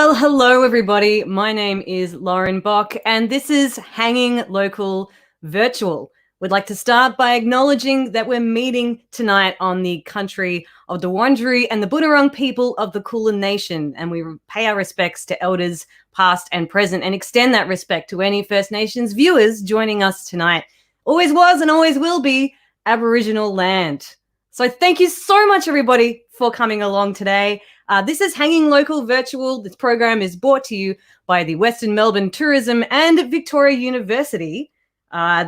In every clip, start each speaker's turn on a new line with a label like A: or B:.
A: Well, hello, everybody. My name is Lauren Bock, and this is Hanging Local Virtual. We'd like to start by acknowledging that we're meeting tonight on the country of the Wurundjeri and the Bunurong people of the Kulin Nation, and we pay our respects to elders past and present and extend that respect to any First Nations viewers joining us tonight. Always was and always will be Aboriginal land. So thank you so much, everybody, for coming along today. This is Hanging Local Virtual. This program is brought to you by the Western Melbourne Tourism and Victoria University.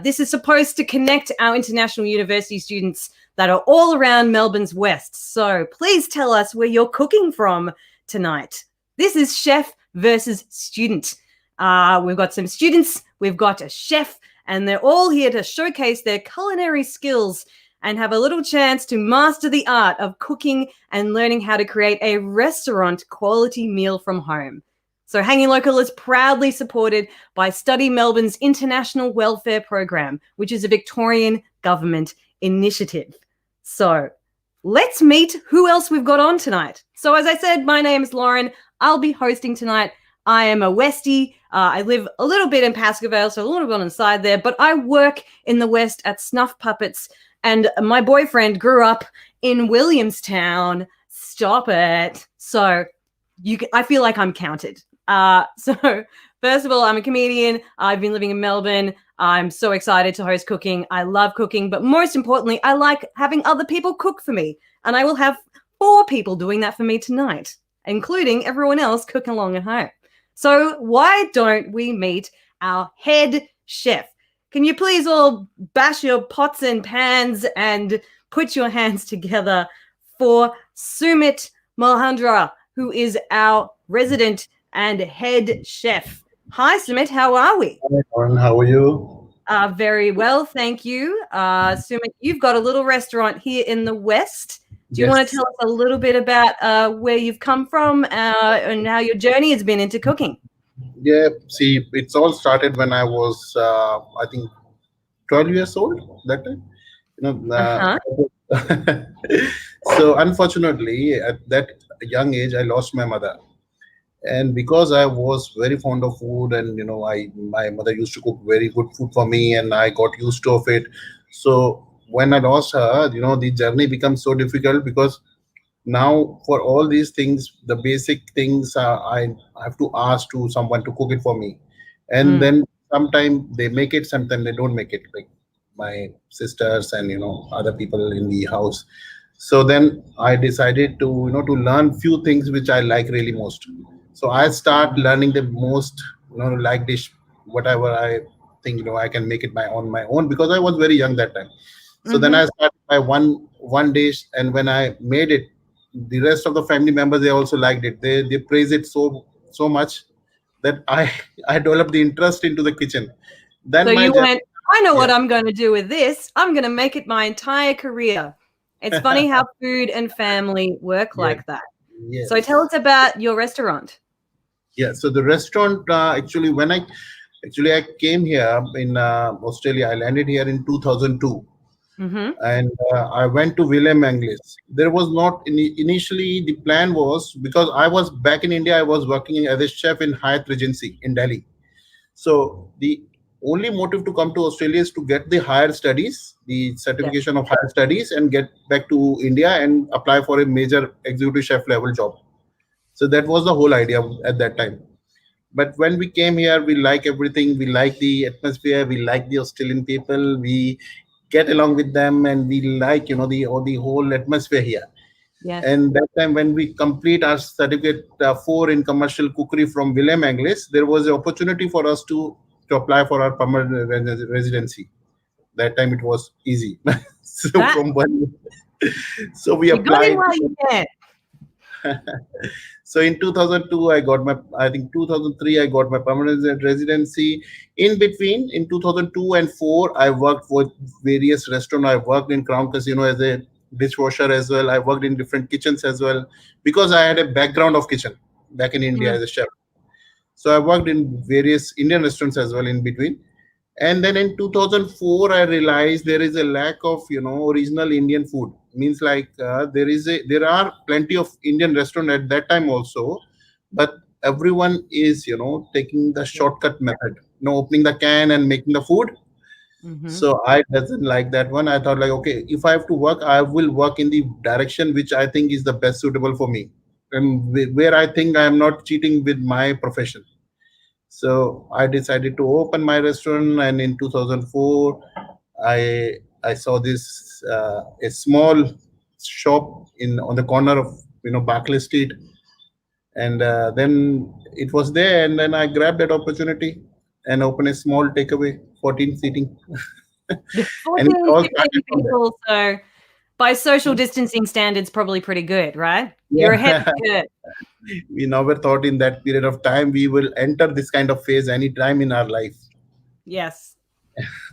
A: This is supposed to connect our international university students that are all around Melbourne's west. So please tell us where you're cooking from tonight. This is chef versus student. We've got some students, we've got a chef, and they're all here to showcase their culinary skills and have a little chance to master the art of cooking and learning how to create a restaurant quality meal from home. So Hanging Local is proudly supported by Study Melbourne's International Welfare Program, which is a Victorian government initiative. So let's meet who else we've got on tonight. So as I said, my name is Lauren. I'll be hosting tonight. I am a Westie. I live a little bit in Pascoe Vale, so a little bit on the side there, but I work in the West at Snuff Puppets. And my boyfriend grew up in Williamstown. Stop it. So I feel like I'm counted. So first of all, I'm a comedian. I've been living in Melbourne. I'm so excited to host cooking. I love cooking, but most importantly, I like having other people cook for me. And I will have 4 people doing that for me tonight, including everyone else cooking along at home. So why don't we meet our head chef? Can you please all bash your pots and pans and put your hands together for Sumit Mohandra, who is our resident and head chef. Hi, Sumit. How are we?
B: Hi, Lauren. How are you?
A: Very well, thank you. Sumit, you've got a little restaurant here in the West. Do you want to tell us a little bit about where you've come from and how your journey has been into cooking?
B: Yeah, see, it's all started when I was, I think, 12 years old that time. So unfortunately, at that young age, I lost my mother. And because I was very fond of food, and my mother used to cook very good food for me, and I got used to of it. So when I lost her, the journey becomes so difficult, because now for all these things, the basic things, I have to ask to someone to cook it for me, and then sometimes they make it, sometimes they don't make it, like my sisters and other people in the house. So then I decided to learn few things which I like really most. So I start learning the most like dish, whatever I think I can make it on my own, because I was very young that time. So then I started by one dish, and when I made it, the rest of the family members, they also liked it. They praise it so much that I I developed the interest into the kitchen. Then
A: so you went, I know what I'm going to do with this. I'm going to make it my entire career. It's funny how food and family work like that.
B: Yes.
A: So tell us about your restaurant.
B: Yeah. So the restaurant, actually, when I came here in Australia, I landed here in 2002. And I went to William Anglis. There was not initially, the plan was, because I was back in India, I was working as a chef in Hyatt Regency in Delhi. So the only motive to come to Australia is to get the higher studies, the certification of higher studies, and get back to India and apply for a major executive chef level job. So that was the whole idea at that time. But when we came here, we like everything. We like the atmosphere. We like the Australian people. We get along with them, and we like the whole atmosphere here.
A: Yes.
B: And that time, when we complete our certificate 4 in commercial cookery from William Anglis, there was an opportunity for us to apply for our permanent residency. That time it was easy. From one, so we applied. So in 2002, I think 2003, I got my permanent residency. In between, in 2002 and 4, I worked for various restaurants. I worked in Crown Casino as a dishwasher as well. I worked in different kitchens as well, because I had a background of kitchen back in India as a chef. So I worked in various Indian restaurants as well in between. And then in 2004, I realized there is a lack of original Indian food. Means like there are plenty of Indian restaurant at that time also, but everyone is, taking the shortcut method, opening the can and making the food.
A: Mhm.
B: So I doesn't like that one. I thought like, okay, if I have to work, I will work in the direction which I think is the best suitable for me, and where I think I am not cheating with my profession. So I decided to open my restaurant, and in 2004, I saw this a small shop in on the corner of Barclay Street, and then it was there, and then I grabbed that opportunity and opened a small takeaway, 14 seating, and it
A: 14,
B: all
A: 15
B: started from there.
A: people. So by social distancing standards, probably pretty good, right? You're ahead of
B: Yeah,
A: the curve.
B: we never thought in that period of time we will enter this kind of phase any time in our life.
A: Yes.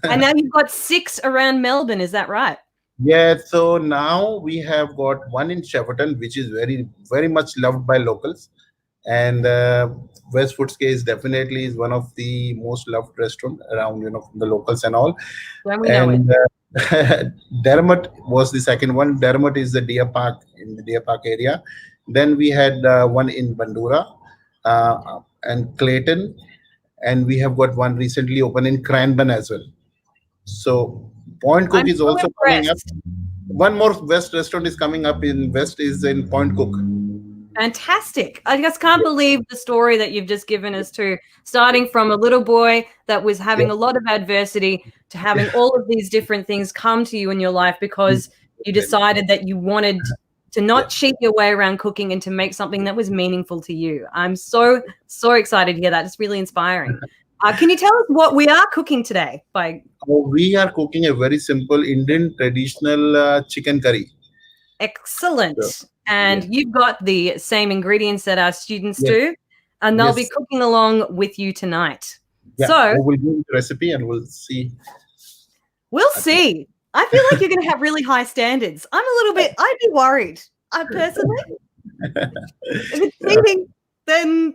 A: And now you've got 6 around Melbourne. Is that right?
B: Yeah, so now we have got one in Shepparton, which is very, very much loved by locals. And West Footscray definitely is one of the most loved restaurant around, from the locals and all.
A: Don't we know it?
B: And Dermot was the second one. Dermot is the Deer Park in the Deer Park area. Then we had one in Bandura and Clayton, and we have got one recently open in Cranbourne as well. So Point Cook
A: I'm
B: is
A: so
B: also coming up.
A: impressed.
B: One more West restaurant is coming up in West is in Point Cook.
A: Fantastic. I just can't believe the story that you've just given us to starting from a little boy that was
B: Yeah.
A: having a lot of adversity to having all of these different things come to you in your life because you decided that you wanted to not cheat your way around cooking and to make something that was meaningful to you. I'm so excited to hear that. It's really inspiring. Can you tell us what we are cooking today?
B: We are cooking a very simple Indian traditional chicken curry.
A: Excellent.
B: So,
A: And
B: yes,
A: you've got the same ingredients that our students
B: yes,
A: do, and they'll be
B: yes.
A: cooking along with you tonight.
B: Yeah,
A: So
B: we will give the recipe and we'll see.
A: we'll
B: Okay.
A: see. I feel like you're going to have really high standards. I'd be worried. I personally, if it's cheating, then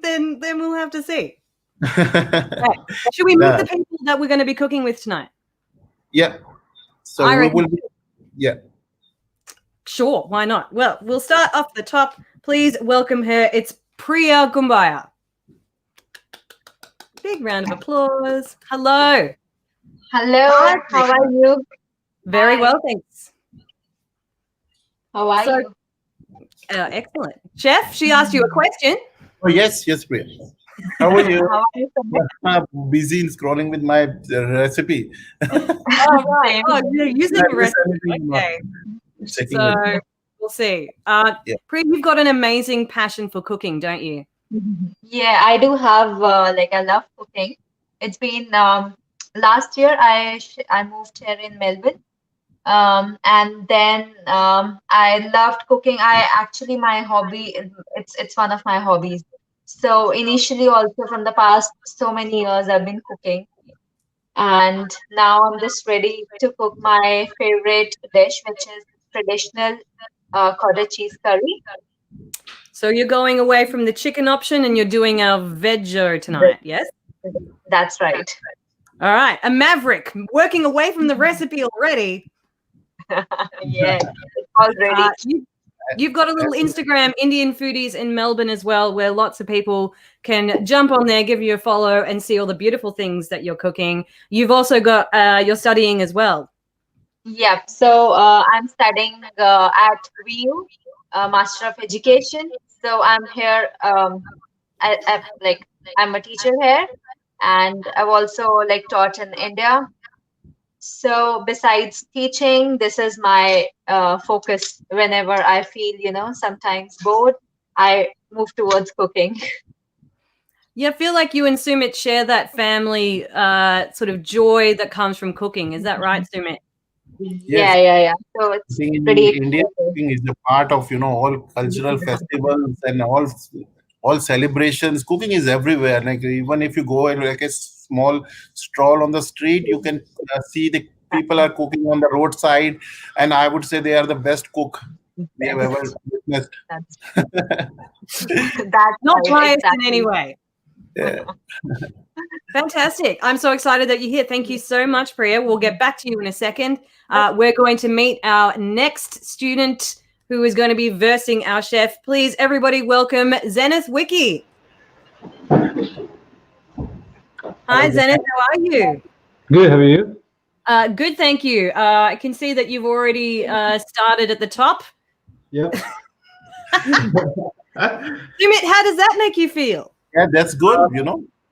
A: we'll have to see. Right. Should we meet
B: Nah,
A: the people that we're going to be cooking with tonight?
B: yeah. So
A: I
B: we
A: reckon.
B: will be, yeah.
A: Sure, why not? Well, we'll start off the top. Please welcome her. It's Priya Gumbaya. Big round of applause. Hello.
C: Hello,
A: Hi,
C: how
A: Priya.
C: are you?
A: Very
C: Hi.
A: well, thanks.
C: How are
A: So-
C: you?
A: Excellent. Chef, she asked you a question.
B: Oh, yes, Priya. How are you?
C: How are you?
B: Busy in scrolling with my recipe.
A: Oh, right. Oh, you're using
B: Not
A: the recipe.
B: necessarily,
A: Okay.
B: checking it.
A: So we'll see.
B: Yeah.
A: Priya, you've got an amazing passion for cooking, don't you?
C: Yeah, I do have I love cooking. It's been last year I moved here in Melbourne. And then I loved cooking. I actually my hobby it's one of my hobbies. So initially also from the past so many years I've been cooking. And now I'm just ready to cook my favorite dish, which is traditional cottage cheese curry.
A: So you're going away from the chicken option and you're doing our veggie tonight, yes?
C: That's right.
A: All right. A maverick working away from the recipe already.
C: Yeah, it's all ready.
A: You've got a little Instagram, Indian Foodies in Melbourne as well, where lots of people can jump on there, give you a follow, and see all the beautiful things that you're cooking. You've also got, you're studying as well.
C: Yep. So I'm studying at VU, Master of Education. So I'm here. I'm a teacher here, and I've also taught in India. So besides teaching, this is my focus. Whenever I feel, sometimes bored, I move towards cooking.
A: Yeah, I feel like you and Sumit share that family sort of joy that comes from cooking. Is that right, Sumit?
B: Yes.
C: Yeah. So it's
B: Cooking in
C: pretty
B: Indian cooking is a part of all cultural festivals and all celebrations. Cooking is everywhere. Like even if you go and like a small stroll on the street, you can see the people are cooking on the roadside, and I would say they are the best cook we have ever witnessed.
C: That's
A: Not
C: right,
A: biased
C: exactly.
A: in any way.
B: Yeah.
A: Fantastic. I'm so excited that you're here. Thank you so much, Priya. We'll get back to you in a second. We're going to meet our next student who is going to be versing our chef. Please, everybody, welcome Zenith Wiki. Hi, Zenith. How are you?
D: Good. How are you?
A: Good, thank you. I can see that you've already started at the top.
D: Yep.
A: Sumit, how does that make you feel?
B: Yeah, that's good.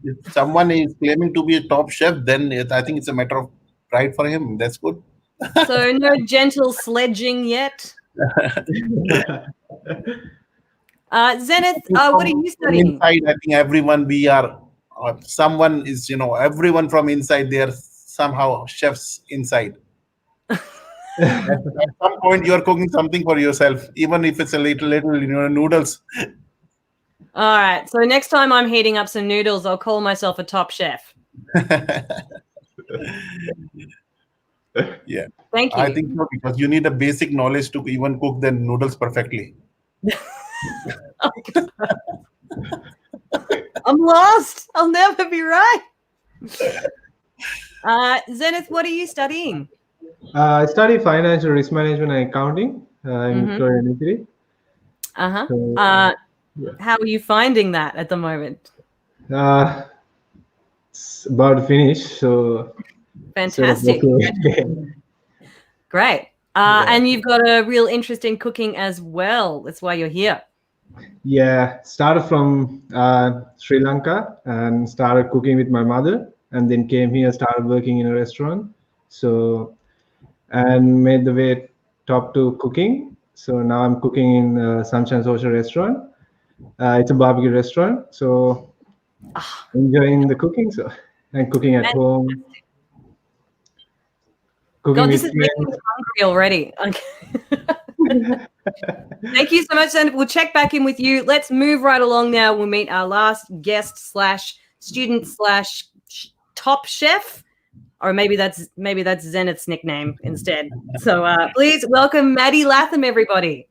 B: If someone is claiming to be a top chef, then I think it's a matter of pride for him. That's good.
A: So no gentle sledging yet. Zenith, what are you studying?
B: Inside, I think everyone we are, someone is, everyone from inside, they are somehow chefs inside. At some point, you are cooking something for yourself, even if it's a little, noodles.
A: All right. So next time I'm heating up some noodles, I'll call myself a top chef.
B: Yeah.
A: Thank you.
B: I think so, because you need a basic knowledge to even cook the noodles perfectly.
A: I'm lost. I'll never be right. Zenith, what are you studying?
D: I study financial risk management and accounting in Victoria University.
A: Uh-huh.
D: So,
A: How are you finding that at the moment?
D: it's about to finish, so
A: Fantastic. Great. And you've got a real interest in cooking as well. That's why you're here.
D: Yeah, started from Sri Lanka and started cooking with my mother, and then came here, started working in a restaurant. So, and made the way top to cooking. So now I'm cooking in Sunshine Social Restaurant. It's a barbecue restaurant, so enjoying the cooking. So and cooking at home. Cooking
A: God, this
D: with
A: is making me hungry already. Okay. Thank you so much, and we'll check back in with you. Let's move right along now. We'll meet our last guest / student / top chef, or maybe that's Zenith's nickname instead. So please welcome Maddie Latham, everybody.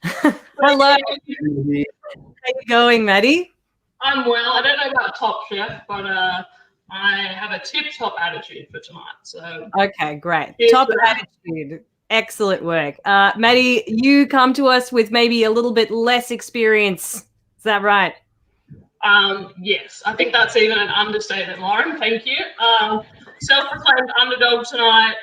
A: Hello. How are you going, Maddie?
E: I'm well. I don't know about top chef, but I have a tip-top attitude for tonight. So
A: okay, great. Top attitude. Excellent work. Maddie, you come to us with maybe a little bit less experience. Is that right?
E: Yes, I think that's even an understatement, Lauren. Thank you. Self-proclaimed underdog tonight.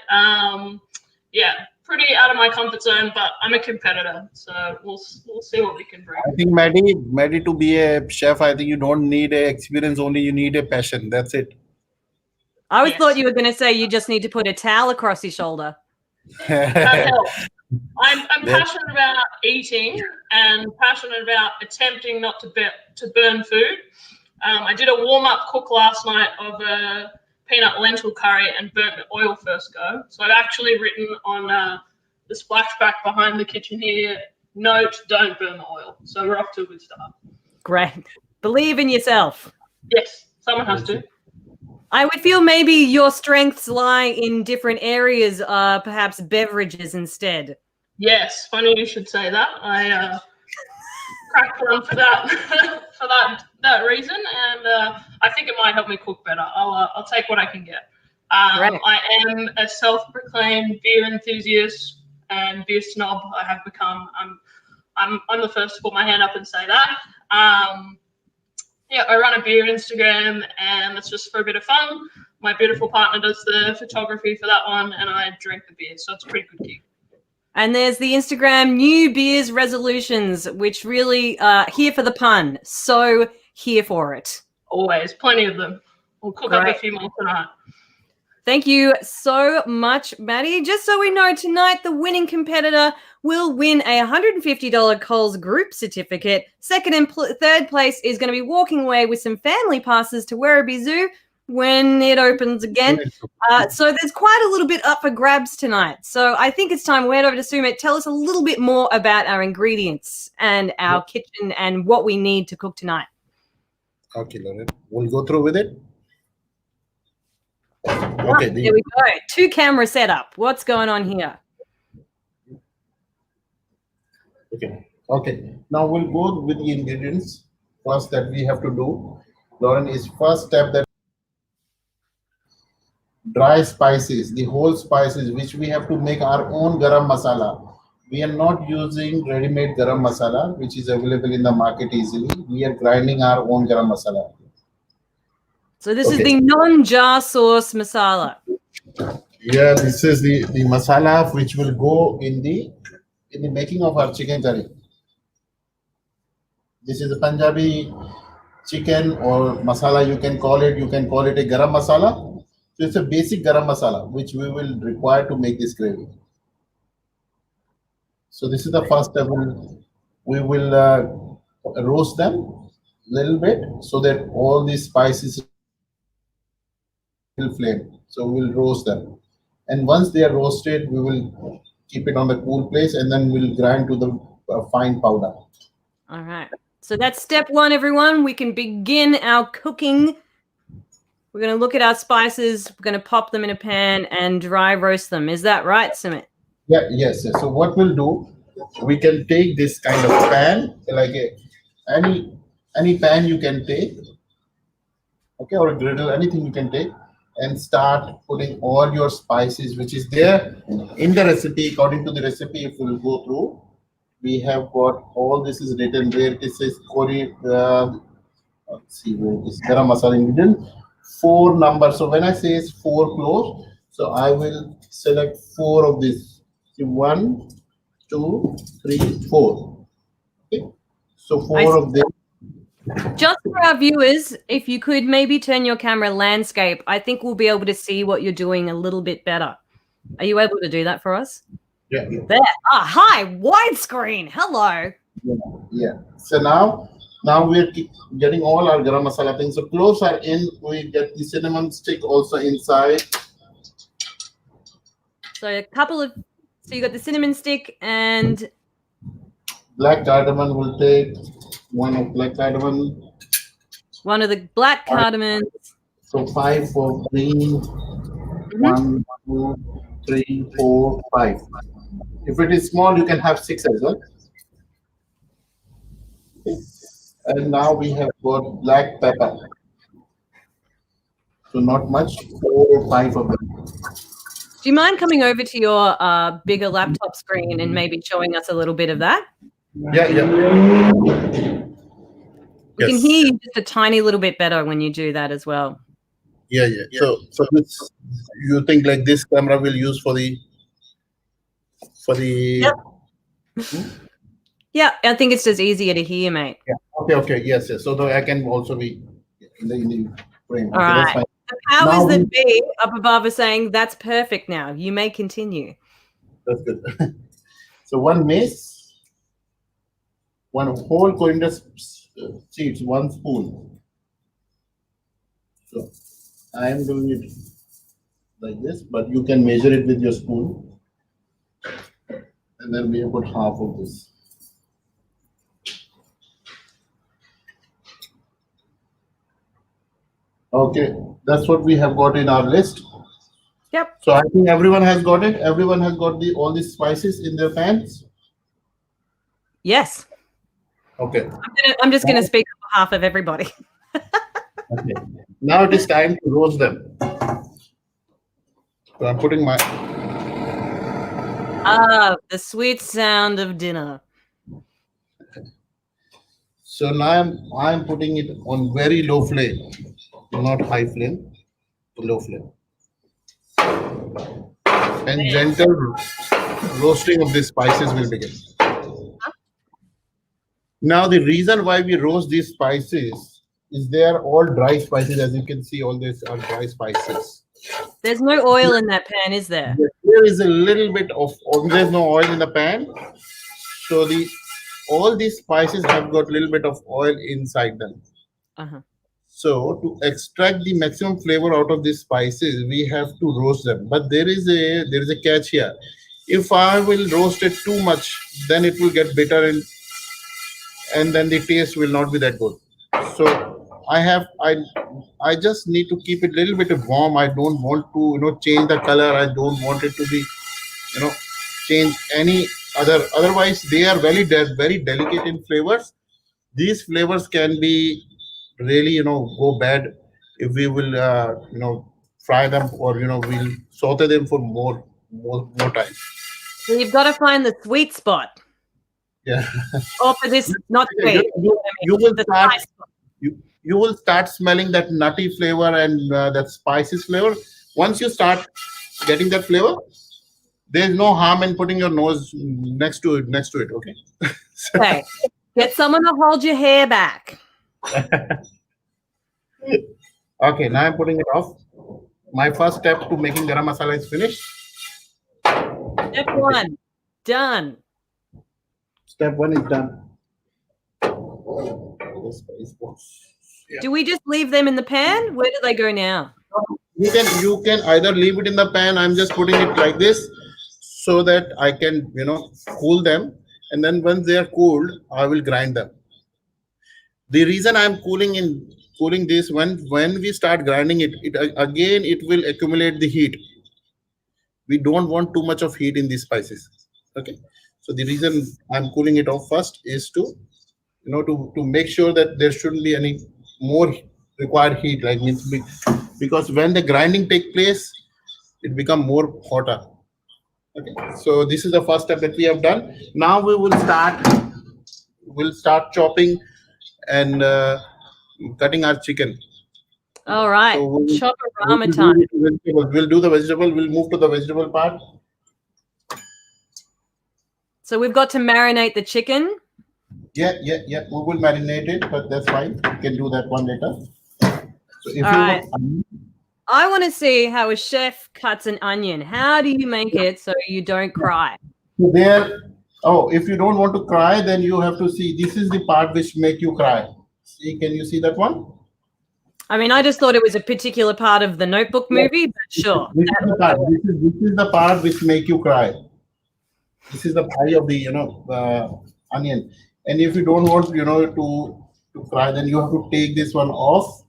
E: Yeah, pretty out of my comfort zone, but I'm a competitor, so we'll see what we can bring.
B: I think Maddie, to be a chef, I think you don't need a experience, only you need a passion. That's it.
A: I always thought you were going to say you just need to put a towel across your shoulder.
E: That helps. I'm passionate about eating and passionate about attempting not to burn food. I did a warm-up cook last night of a peanut lentil curry and burnt the oil first go. So I've actually written on the splashback behind the kitchen here, note, don't burn the oil. So we're off to a good start.
A: Great. Believe in yourself.
E: Yes, someone has to.
A: I would feel maybe your strengths lie in different areas, perhaps beverages instead.
E: Yes, funny you should say that. I cracked one for that reason, and I think it might help me cook better. I'll take what I can get. Right. I am a self-proclaimed beer enthusiast and beer snob. I have become. I'm the first to put my hand up and say that. Yeah, I run a beer Instagram, and it's just for a bit of fun. My beautiful partner does the photography for that one, and I drink the beer, so it's a pretty good gig.
A: And there's the Instagram New Beers Resolutions, which really here for the pun. So here for it.
E: Always, plenty of them. We'll cook up a few more tonight.
A: Thhank you so much, Maddie. Just so we know, tonight the winning competitor will win a $150 Coles group certificate. Second and third place is going to be walking away with some family passes to Werribee Zoo when it opens again. So there's quite a little bit up for grabs tonight. So I think it's time we head over to Sumit. Tell us a little bit more about our ingredients and our kitchen and what we need to cook tonight.
B: Okay, Lauren. We'll go through with it.
A: Okay, there we go. 2 camera setup. What's going on here?
B: Okay. Now we'll go with the ingredients. First that we have to do, Lauren, is first step that dry spices, the whole spices, which we have to make our own garam masala. We are not using ready-made garam masala, which is available in the market easily. We are grinding our own garam masala.
A: So this is
B: Okay.
A: the non-jar sauce masala.
B: Yeah, this is the masala which will go in the making of our chicken curry. This is a Punjabi chicken or masala, you can call it. You can call it a garam masala. So it's a basic garam masala which we will require to make this gravy. So this is the first step. We will roast them a little bit so that all these spices will flame. So we'll roast them, and once they are roasted, we will keep it on the cool place, and then we'll grind to the fine powder.
A: All right. So that's step one, everyone. We can begin our cooking. We're going to look at our spices. We're going to pop them in a pan and dry roast them. Is that right, Sumit?
B: Yeah, yes, yes. So what we'll do, we can take this kind of pan, like any pan you can take, okay, or a griddle, anything you can take, and start putting all your spices, which is there in the recipe. According to the recipe, if we'll go through, we have got all this is written there. It says Kori, let's see where this garam masala ingredient, 4 numbers. So when I say 4 cloves, so I will select 4 of this. 1, 2, 3, 4. Okay, so 4 of them.
A: Just for our viewers, if you could maybe turn your camera landscape, I think we'll be able to see what you're doing a little bit better. Are you able to do that for us?
B: Yeah.
A: There. Ah, hi, widescreen. Hello.
B: Yeah. So now we're getting all our garam masala things. So cloves are in. We get the cinnamon stick also inside.
A: So so you got the cinnamon stick and
B: Black cardamom will take 1 of black cardamom.
A: one of the black cardamoms.
B: So 5 for green. 1, 2, 3, 4, 5. If it is small, you can have 6 as well. And now we have got black pepper. So not much, 4 or 5 of them.
A: Do you mind coming over to your bigger laptop screen and maybe showing us a little bit of that?
B: Yeah.
A: We can hear you just a tiny little bit better when you do that as well.
B: Yeah. So this, you think like this camera will use for the
A: Yep. Yeah, I think it's just easier to hear, mate.
B: Yeah. Okay. Yes. So though I can also be in the frame.
A: All
B: Okay, that's
A: right.
B: fine.
A: The powers
B: Now
A: that be up above are saying that's perfect now. You may continue.
B: That's good. So 1 mace, 1 whole coriander seeds, 1 spoon. So I am doing it like this, but you can measure it with your spoon. And then we have got half of this. Okay, that's what we have got in our list.
A: Yep.
B: So I think everyone has got it. Everyone has got all these spices in their pans.
A: Yes.
B: Okay.
A: I'm just going to speak on behalf of everybody.
B: Okay. Now it is time to roast them. So I'm putting my.
A: The sweet sound of dinner.
B: So now I'm putting it on very low flame, not high flame, low flame. And gentle roasting of the spices will begin. Now the reason why we roast these spices is they are all dry spices. As you can see, all these are dry spices.
A: There's no oil in that pan, is there?
B: There is a little bit of, there's no oil in the pan. So all these spices have got a little bit of oil inside them. So to extract the maximum flavor out of these spices, we have to roast them. But there is a catch here. If I will roast it too much, then it will get bitter and then the taste will not be that good. So I just need to keep it a little bit warm. I don't want to change the color. I don't want it to be change any otherwise they are very delicate in flavors. These flavors can be really go bad if we will fry them or we'll saute them for more time.
A: So you've got to find the sweet spot.
B: Yeah.
A: Or for this, not sweet.
B: You will
A: the
B: start.
A: spice spot.
B: You will start smelling that nutty flavor and that spices flavor. Once you start getting that flavor, there's no harm in putting your nose next to it. Okay.
A: Okay. Get someone to hold your hair back.
B: Okay. Now I'm putting it off. My first step to making garam masala is finished.
A: Step 1, done.
B: Step 1 is done.
A: Do we just leave them in the pan? Where do they go now?
B: You can either leave it in the pan. I'm just putting it like this so that I can cool them, and then once they are cooled, I will grind them. The reason I'm cooling this, when we start grinding it again, it will accumulate the heat. We don't want too much of heat in these spices. Okay, so the reason I'm cooling it off first is to to make sure that there shouldn't be any more required heat, because when the grinding take place, it become more hotter. Okay, so this is the first step that we have done. Now we will start chopping and cutting our chicken.
A: All right,
B: So
A: chop-a-rama time.
B: We'll do the vegetable. We'll move to the vegetable part.
A: So we've got to marinate the chicken.
B: Yeah. We will marinate it, but that's fine. We can do that one later. So if
A: All right.
B: want,
A: I want to see how a chef cuts an onion. How do you make it so you don't cry?
B: if you don't want to cry, then you have to see. This is the part which make you cry. See, can you see that one?
A: I mean, I just thought it was a particular part of the Notebook movie, but sure.
B: This is the part which make you cry. This is the eye of the onion. And if you don't want to cry, then you have to take this one off,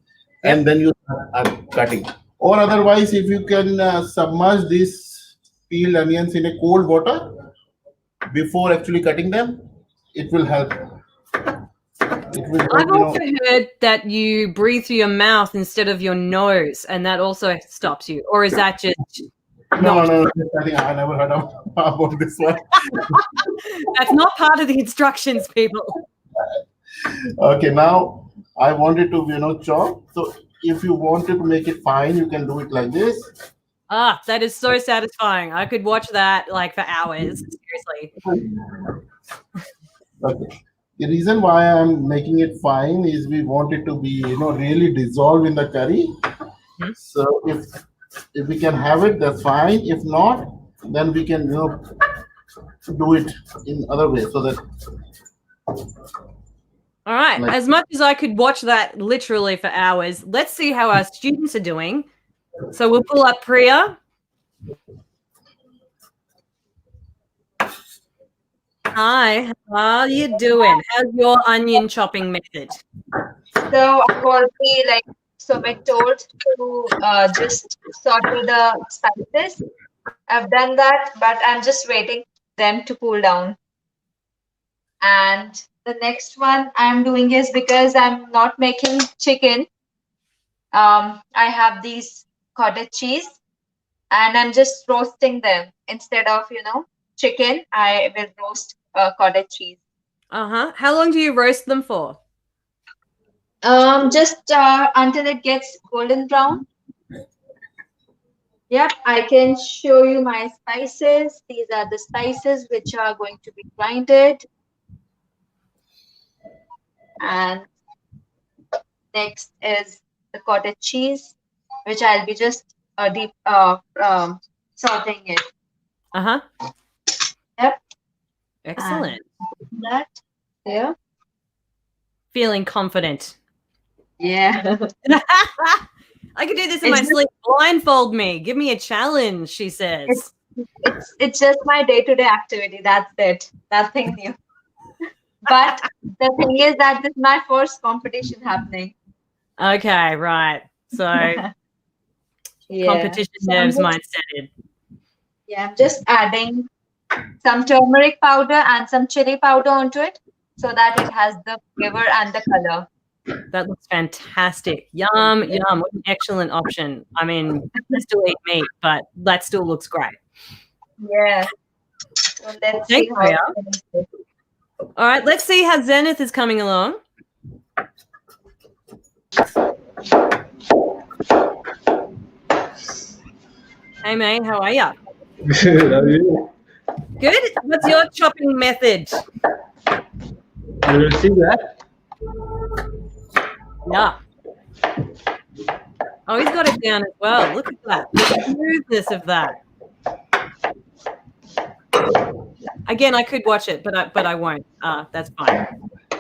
B: and then you start cutting. Or otherwise, if you can submerge these peeled onions in a cold water before actually cutting them, it will help.
A: I've also heard that you breathe through your mouth instead of your nose, and that also stops you. Or is that just...
B: No. I think I never heard about this one.
A: That's not part of the instructions, people.
B: Okay, now I wanted to chop. So if you wanted to make it fine, you can do it like this.
A: That is so satisfying. I could watch that for hours. Seriously.
B: Okay. The reason why I'm making it fine is we want it to be really dissolved in the curry.
A: Mm-hmm.
B: So if we can have it, that's fine. If not, then we can do it in other ways, so that.
A: All right. As much as I could watch that literally for hours, let's see how our students are doing. So we'll pull up Priya. Hi, how are you doing? How's your onion chopping method?
C: So I've already been told to just saute the spices. I've done that, but I'm just waiting them to cool down. And the next one I'm doing is, because I'm not making chicken, I have these cottage cheese, and I'm just roasting them instead of chicken. I will roast cottage cheese.
A: How long do you roast them for?
C: Just until it gets golden brown. Yep, I can show you my spices. These are the spices which are going to be grinded. And next is the cottage cheese, which I'll be just deep sauteing it. Yep.
A: Excellent.
C: And that there.
A: Feeling confident.
C: Yeah.
A: I could do this in my sleep. Blindfold me. Give me a challenge, she says.
C: It's just my day-to-day activity. That's it. Nothing new. But the thing is that this is my first competition happening.
A: Okay, right. So competition nerves might set in.
C: Yeah, I'm just adding some turmeric powder and some chili powder onto it so that it has the flavor and the color.
A: That looks fantastic. Yum, yum. What an excellent option. I mean, I still eat meat, but that still looks great.
C: Yeah. So let's
A: Thank
C: see
A: you,
C: how
A: Priya.
C: it goes.
A: All right, let's see how Zenith is coming along. Hey, mate, how are ya?
D: How are you?
A: Good. What's your chopping method?
D: You will see that.
A: Yeah. Oh, he's got it down as well. Look at that. The smoothness of that. Again, I could watch it, but I won't. That's fine.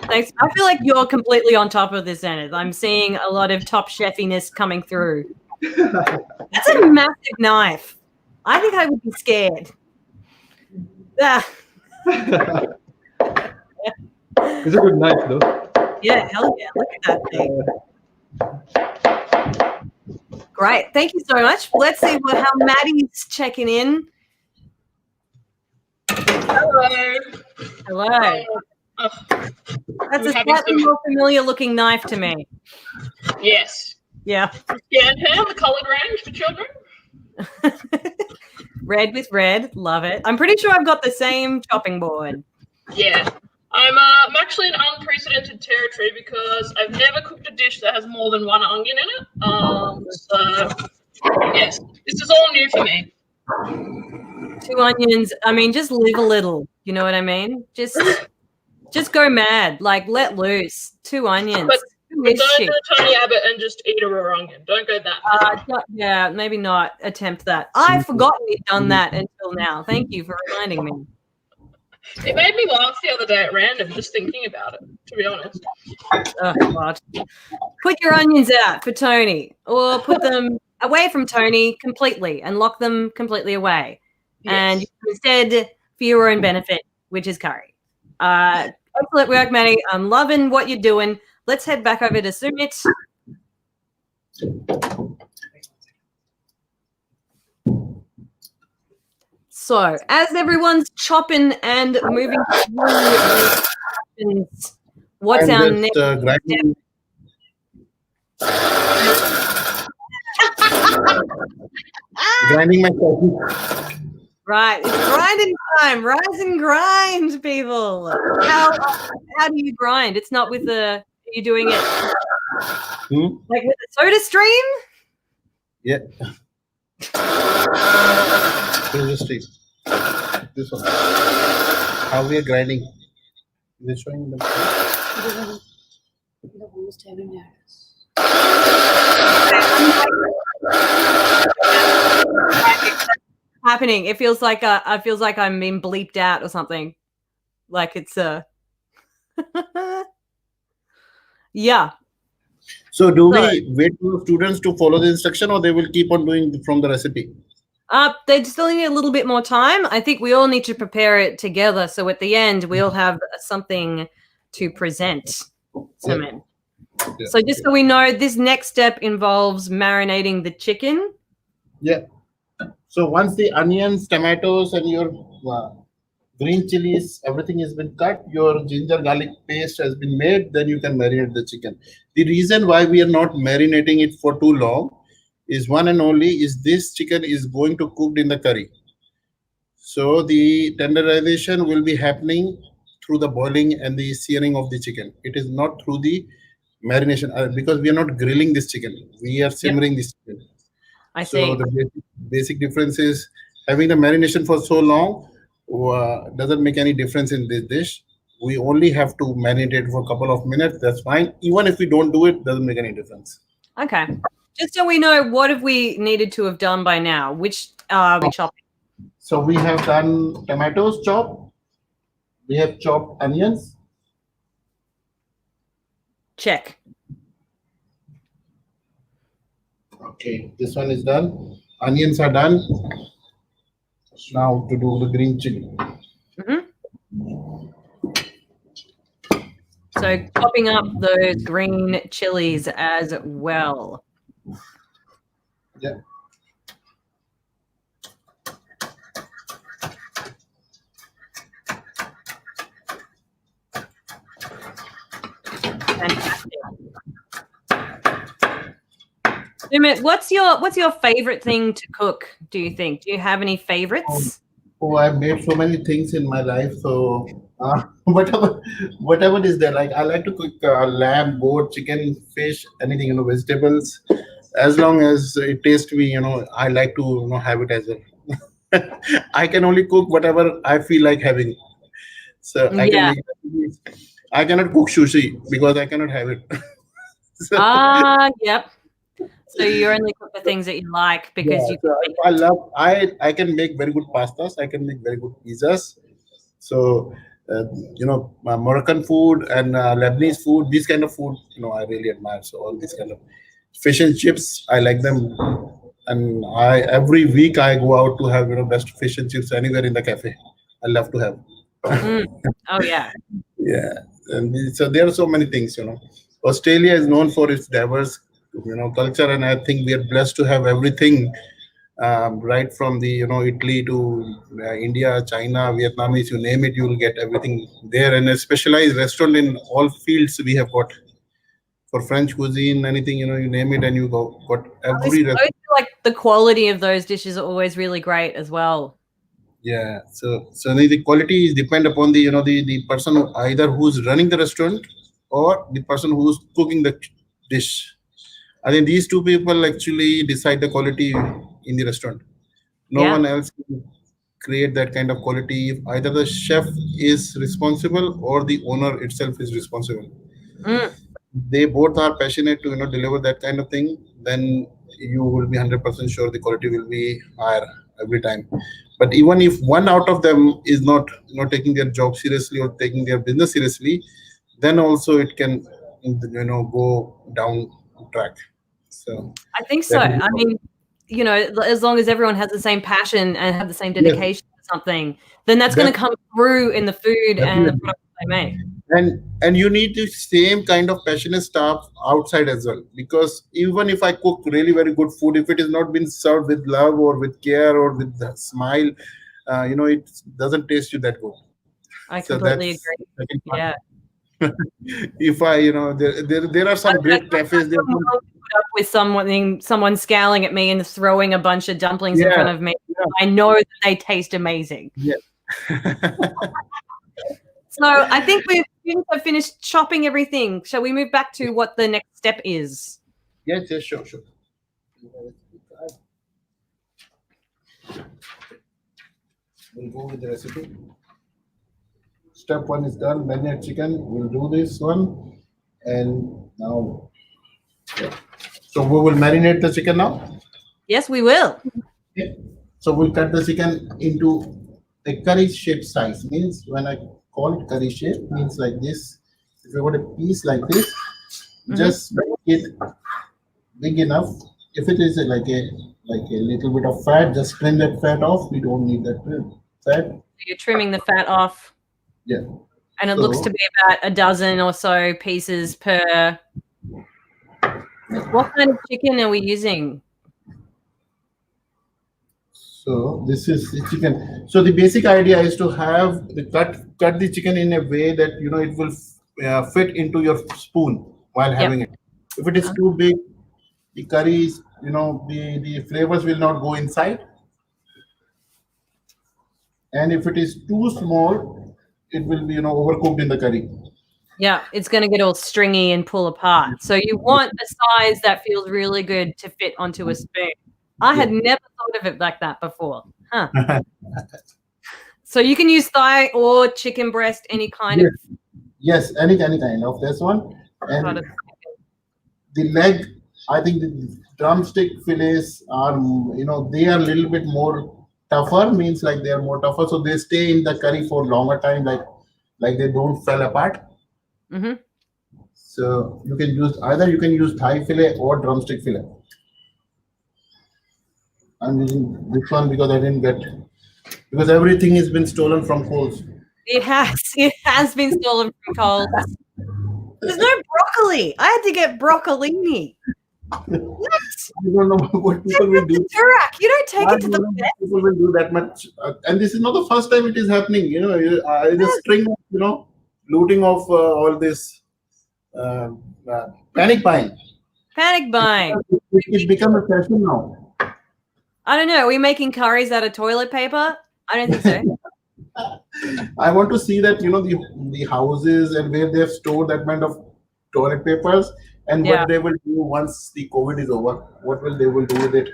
A: Thanks. I feel like you're completely on top of this, Zenith. I'm seeing a lot of top chefiness coming through. That's a massive knife. I think I would be scared. Ah,
D: It's a good knife, though.
A: yeah, hell yeah. Look at that thing. Great. Thank you so much. Let's see how Maddie's checking in.
E: Hello.
A: Hello.
E: Oh,
A: That's a
E: having
A: slightly
E: some-
A: more familiar looking knife to me.
E: yes.
A: Yeah.
E: Scan pen, the coloured range for children.
A: Red with red. Love it. I'm pretty sure I've got the same chopping board.
E: Yeah. I'm actually in unprecedented territory because I've never cooked a dish that has more than one onion in it. So yes, this is all new for me.
A: 2 onions. I mean, just live a little. You know what I mean? Just go mad. Like, let loose. 2 onions.
E: But
A: Who is
E: Don't
A: she?
E: do Tony Abbott and just eat a raw onion. Don't go that.
A: Yeah, maybe not attempt that. I've forgotten you've done that until now. Thank you for reminding me.
E: It made me laugh the other day at random just thinking about it, to be honest.
A: Oh, God. Put your onions out for Tony, or put them away from Tony completely and lock them completely away. And
E: Yes.
A: instead, for your own benefit, which is curry. Excellent work, Maddie. I'm loving what you're doing. Let's head back over to Sumit. So, as everyone's chopping and moving through, what's our
B: I'm
A: next?
B: just grinding. Grinding my coffee.
A: Right, it's grinding time. Rise and grind, people. How do you grind? It's not with the. Are you doing it like with the Soda Stream?
B: Yeah. Here's the stream. This one. How we are grinding. Is it showing the
F: almost having errors.
A: Happening. It feels like I'm being bleeped out or something. Like it's yeah.
B: So do we wait for students to follow the instruction, or they will keep on doing from the recipe?
A: They still need a little bit more time. I think we all need to prepare it together. So at the end, we'll have something to present.
B: Yeah.
A: So just so we know, this next step involves marinating the chicken.
B: Yeah. So once the onions, tomatoes, and your green chilies, everything has been cut, your ginger garlic paste has been made, then you can marinate the chicken. The reason why we are not marinating it for too long is one and only is this chicken is going to cook in the curry. So the tenderization will be happening through the boiling and the searing of the chicken. It is not through the marination because we are not grilling this chicken. We are simmering this chicken.
A: I see.
B: So the basic difference is having the marination for so long doesn't make any difference in this dish. We only have to marinate it for a couple of minutes. That's fine. Even if we don't do it, doesn't make any difference.
A: Okay. Just so we know, what have we needed to have done by now? Which are we chopping?
B: So we have done tomatoes chopped. We have chopped onions.
A: Check.
B: Okay, this one is done. Onions are done. Now to do the green chili.
A: So chopping up those green chilies as well.
B: Yeah.
A: Fantastic. Sumit, what's your favorite thing to cook? Do you think? Do you have any favorites?
B: Oh, I've made so many things in my life. So whatever is there, like I like to cook lamb, goat, chicken, fish, anything, vegetables. As long as it tastes me, I like to have it as well. I can only cook whatever I feel like having. So I can
A: Yeah.
B: make. I cannot cook sushi because I cannot have it. So,
A: Yep. So you only cook the things that you like because
B: yeah,
A: you
B: so
A: can make
B: I love. I can make very good pastas. I can make very good pizzas. So Moroccan food and Lebanese food, these kind of food, I really admire. So all these kind of fish and chips, I like them. And I every week I go out to have best fish and chips anywhere in the cafe. I love to have.
A: Mm. Oh yeah.
B: Yeah, and so there are so many things. Australia is known for its diverse, culture, and I think we are blessed to have everything. Right from the Italy to India, China, Vietnamese, you name it, you will get everything there. And a specialized restaurant in all fields we have got for French cuisine, anything you name it, and you got
A: I
B: every
A: suppose like the quality of those dishes are always really great as well.
B: Yeah, so the quality is depend upon the the person either who's running the restaurant or the person who's cooking the dish. I think these two people actually decide the quality in the restaurant. No
A: Yeah.
B: one else can create that kind of quality if either the chef is responsible or the owner itself is responsible.
A: Mm.
B: They both are passionate to deliver that kind of thing, then you will be 100% sure the quality will be higher every time. But even if one out of them is not taking their job seriously or taking their business seriously, then also it can go down track. So
A: I think so.
B: that is the
A: I
B: problem.
A: mean, as long as everyone has the same passion and have the same
B: Yes,
A: dedication to something, then that's going to
B: definitely.
A: come through in the food and the
B: Definitely.
A: products they make.
B: And you need the same kind of passionate staff outside as well, because even if I cook really very good food, if it is not been served with love or with care or with a smile, it doesn't taste you that good.
A: I
B: So
A: completely
B: that's
A: agree.
B: the second part.
A: Yeah.
B: If I there are
A: I
B: some
A: don't know,
B: great cafes there.
A: sometimes I'm willing to put up with someone scowling at me and throwing a bunch of dumplings in
B: Yeah,
A: front of me.
B: yeah,
A: I know that they taste amazing.
B: yeah.
A: So I think we've finished chopping everything. Shall we move back to what the next step is?
B: Yes, yes, sure. We'll go with the recipe. Step one is done. Marinate chicken. We'll do this one, and now, yeah. So we will marinate the chicken now.
A: Yes, we will.
B: Okay. So we'll cut the chicken into a curry shape size. Means when I call it curry shape, means like this. If you got a piece like this, just make it big enough. If it is like a little bit of fat, just trim that fat off. We don't need that fat.
A: You're trimming the fat off,
B: Yeah.
A: and it looks
B: So
A: to be about a dozen or so pieces per. What kind of chicken are we using?
B: so this is the chicken. So the basic idea is to have the cut the chicken in a way that it will fit into your spoon while having it. If it is too big, the curries, the flavors will not go inside. And if it is too small, it will be overcooked in the curry.
A: Yeah, it's going to get all stringy and pull apart. So you want a size that feels really good to fit onto a spoon. I had never thought of it like that before. Huh. So you can use thigh or chicken breast, any kind
B: Yes,
A: of.
B: yes, any kind of this one.
A: Got
B: And
A: it.
B: the leg, I think the drumstick fillets are, they are a little bit more tougher, means like they are more tougher. So they stay in the curry for longer time, like they don't fall apart.
A: Mhm.
B: So you can use thigh fillet or drumstick fillet. I'm using this one because I didn't get, because everything has been stolen from Coles.
A: It has been stolen from Coles. There's no broccoli. I had to get broccolini. What?
B: I don't know what people will do.
A: Durac. You don't take
B: I
A: it to
B: don't
A: the
B: know
A: vet.
B: if people will do that much. And this is not the first time it is happening. It's a string of, looting of all this uh, panic buying.
A: Panic buying.
B: It's become a fashion now.
A: I don't know. Are we making curries out of toilet paper? I don't think so.
B: I want to see that, the houses and where they have stored that kind of toilet papers, and
A: Yeah.
B: what they will do once the COVID is over. What will they will do with it?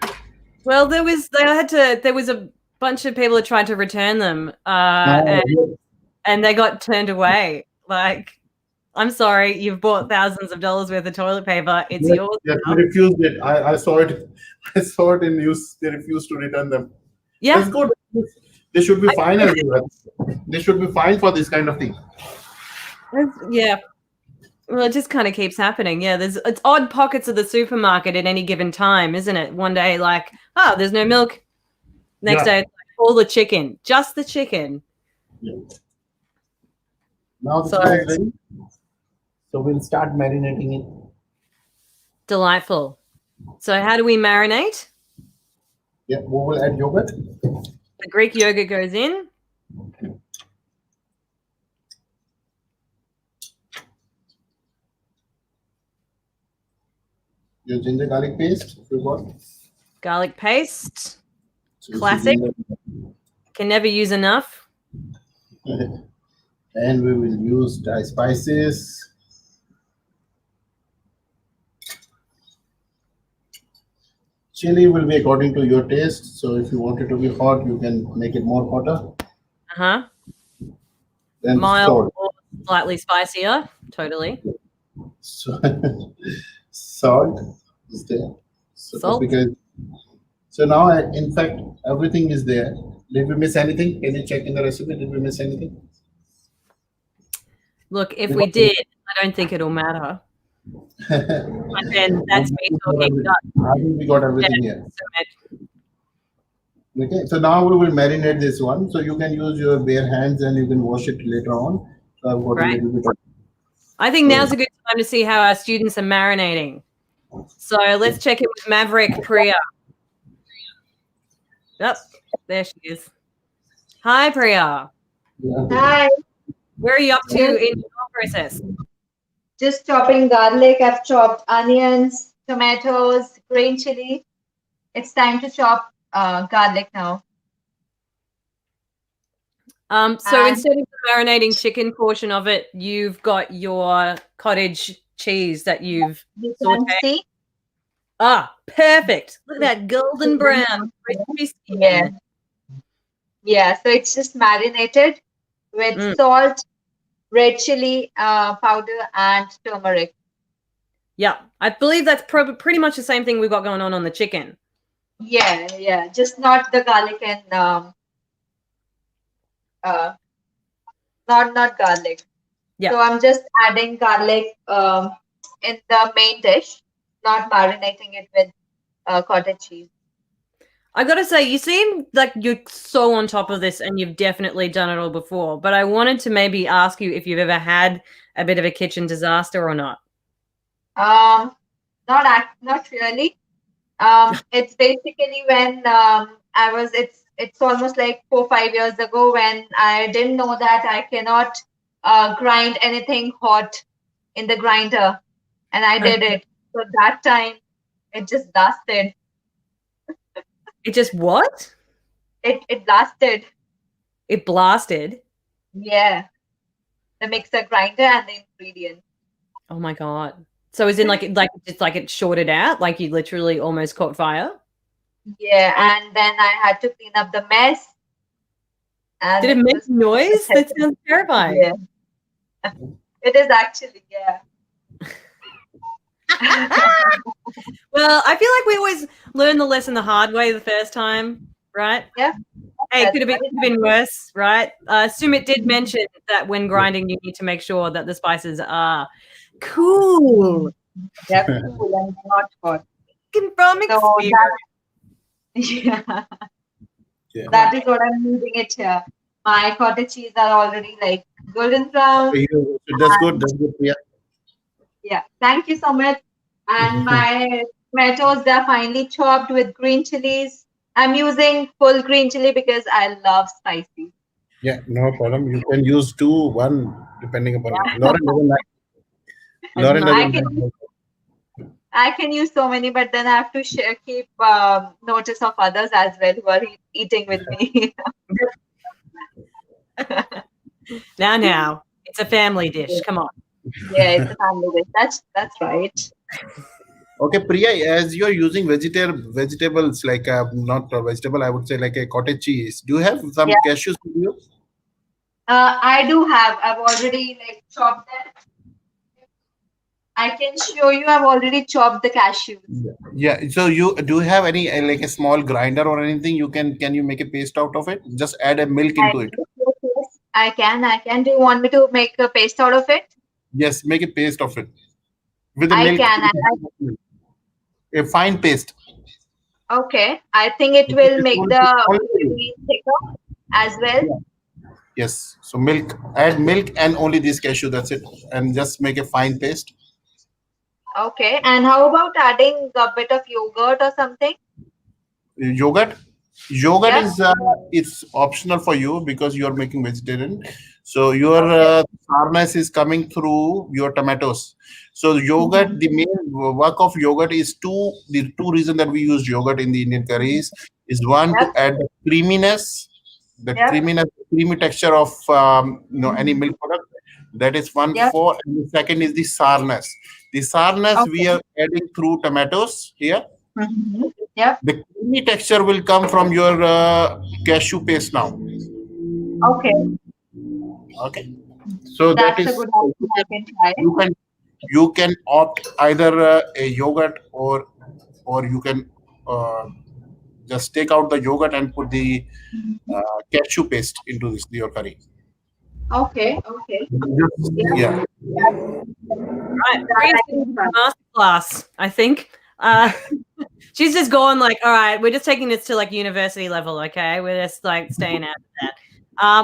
A: Well, there was a bunch of people that tried to return them, and they got turned away. Like, I'm sorry, you've bought thousands of dollars worth of toilet paper. It's yours.
B: Yeah,
A: now.
B: they refused it. I saw it. I saw it in news. They refused to return them.
A: Yeah.
B: That's good. They should be fined as well. They should be fined for this kind of thing.
A: Yeah. Well, it just kind of keeps happening. Yeah, it's odd pockets of the supermarket at any given time, isn't it? One day, like, oh, there's no milk. Next day, it's like, all the chicken, just the chicken.
B: Yeah. Now the
A: So-
B: chicken is ready. So we'll start marinating it.
A: Delightful. So how do we marinate?
B: Yeah, we will add yogurt.
A: The Greek yogurt goes in.
B: Your ginger garlic paste. If you got.
A: Garlic paste.
B: So this
A: Classic.
B: is
A: Can never use enough.
B: ginger. And we will use dry spices. Chili will be according to your taste. So if you want it to be hot, you can make it more hotter.
A: Uh-huh.
B: Then
A: Mild
B: salt.
A: or slightly spicier. Totally.
B: So, salt is there. So,
A: Salt.
B: so now, in fact, everything is there. Did we miss anything? Can you check in the recipe? Did we miss anything?
A: Look, if we did, I don't think it'll matter. And then that's me talking.
B: I think we got everything here. Okay, so now we will marinate this one. So you can use your bare hands and you can wash it later on. So I've got
A: Right.
B: a little bit of.
A: I think now's a good time to see how our students are marinating. So let's check in with Maverick Priya. Yep, there she is. Hi, Priya.
C: Hi,
A: Where are you up to in your process?
C: just chopping garlic. I've chopped onions, tomatoes, green chili. It's time to chop garlic now.
A: So
C: And-
A: instead of the marinating chicken portion of it, you've got your cottage cheese that you've
C: You can
A: Saute.
C: see.
A: perfect. Look at that golden brown crispy skin.
C: Yeah. Yeah, so it's just marinated with
A: Mm.
C: salt, red chili powder, and turmeric.
A: Yeah, I believe that's pretty much the same thing we've got going on the chicken.
C: Yeah, just not the garlic and not garlic.
A: Yeah.
C: So I'm just adding garlic in the main dish, not marinating it with cottage cheese.
A: I gotta say, you seem like you're so on top of this and you've definitely done it all before. But I wanted to maybe ask you if you've ever had a bit of a kitchen disaster or not.
C: Not really. It's basically when it's almost like 4-5 years ago when I didn't know that I cannot grind anything hot in the grinder, and I did it. So that time it just lasted.
A: It just what?
C: It lasted.
A: It blasted.
C: Yeah. The mixer grinder and the ingredients.
A: Oh my god. So is in like it shorted out, like you literally almost caught fire?
C: Yeah, and then I had to clean up the mess. And
A: Did it make
C: was-
A: noise? That sounds terrifying.
C: Yeah. It is actually, yeah.
A: Well, I feel like we always learn the lesson the hard way the first time, right?
C: Yeah.
A: Hey, it
C: That's
A: could have been worse, right? Sumit did mention that when grinding, you need to make sure that the spices are cool.
C: They're cool and not hot.
A: From
C: So
A: experience.
C: yeah, that is what I'm using it here. My cottage cheese are already like golden brown.
B: That's good. That's good. Yeah.
C: Yeah, thank you so much. And my tomatoes, they're finely chopped with green chilies. I'm using full green chili because I love spicy.
B: Yeah, no problem. You can use 2, 1, depending upon it. Lauren doesn't like. Lauren
C: I
B: doesn't like.
C: I can use so many, but then I have to keep notice of others as well who are eating with me.
A: Now, it's a family dish. Come on.
C: Yeah, it's a family dish. That's right.
B: Okay, Priya, as you're using vegetables like not vegetable, I would say like a cottage cheese. Do you have some
C: Yeah.
B: cashews with you?
C: I do have. I've already like chopped them. I can show you. I've already chopped the cashews.
B: Yeah. So you do you have any like a small grinder or anything? Can you make a paste out of it? Just add a milk into it.
C: I can. Do you want me to make a paste out of it?
B: Yes, make a paste of it with the
C: I
B: milk.
C: can.
B: A fine paste.
C: Okay. I think it will make the maybe thicker as well.
B: Yes. So milk, add milk and only this cashew. That's it. And just make a fine paste.
C: Okay. And how about adding a bit of yogurt or something?
B: Yogurt. Yogurt
C: Yeah.
B: is it's optional for you because you are making vegetarian. So your sourness is coming through your tomatoes. So yogurt, the main work of yogurt is the two reasons that we use yogurt in the Indian curries is one to add the creaminess, creamy texture of any milk product. That is one for, and the second is the sourness. The sourness we are adding through tomatoes here. The creamy texture will come from your cashew paste now.
C: Okay.
B: Okay. So
C: That's
B: that is
C: a good option. I can try.
B: you can opt either a yogurt or you can just take out the yogurt and put the cashew paste into your curry.
C: Okay.
B: Yeah.
A: Right. Masterclass, I think. She's just gone like, all right, we're just taking this to like university level, okay? We're just like staying out of that.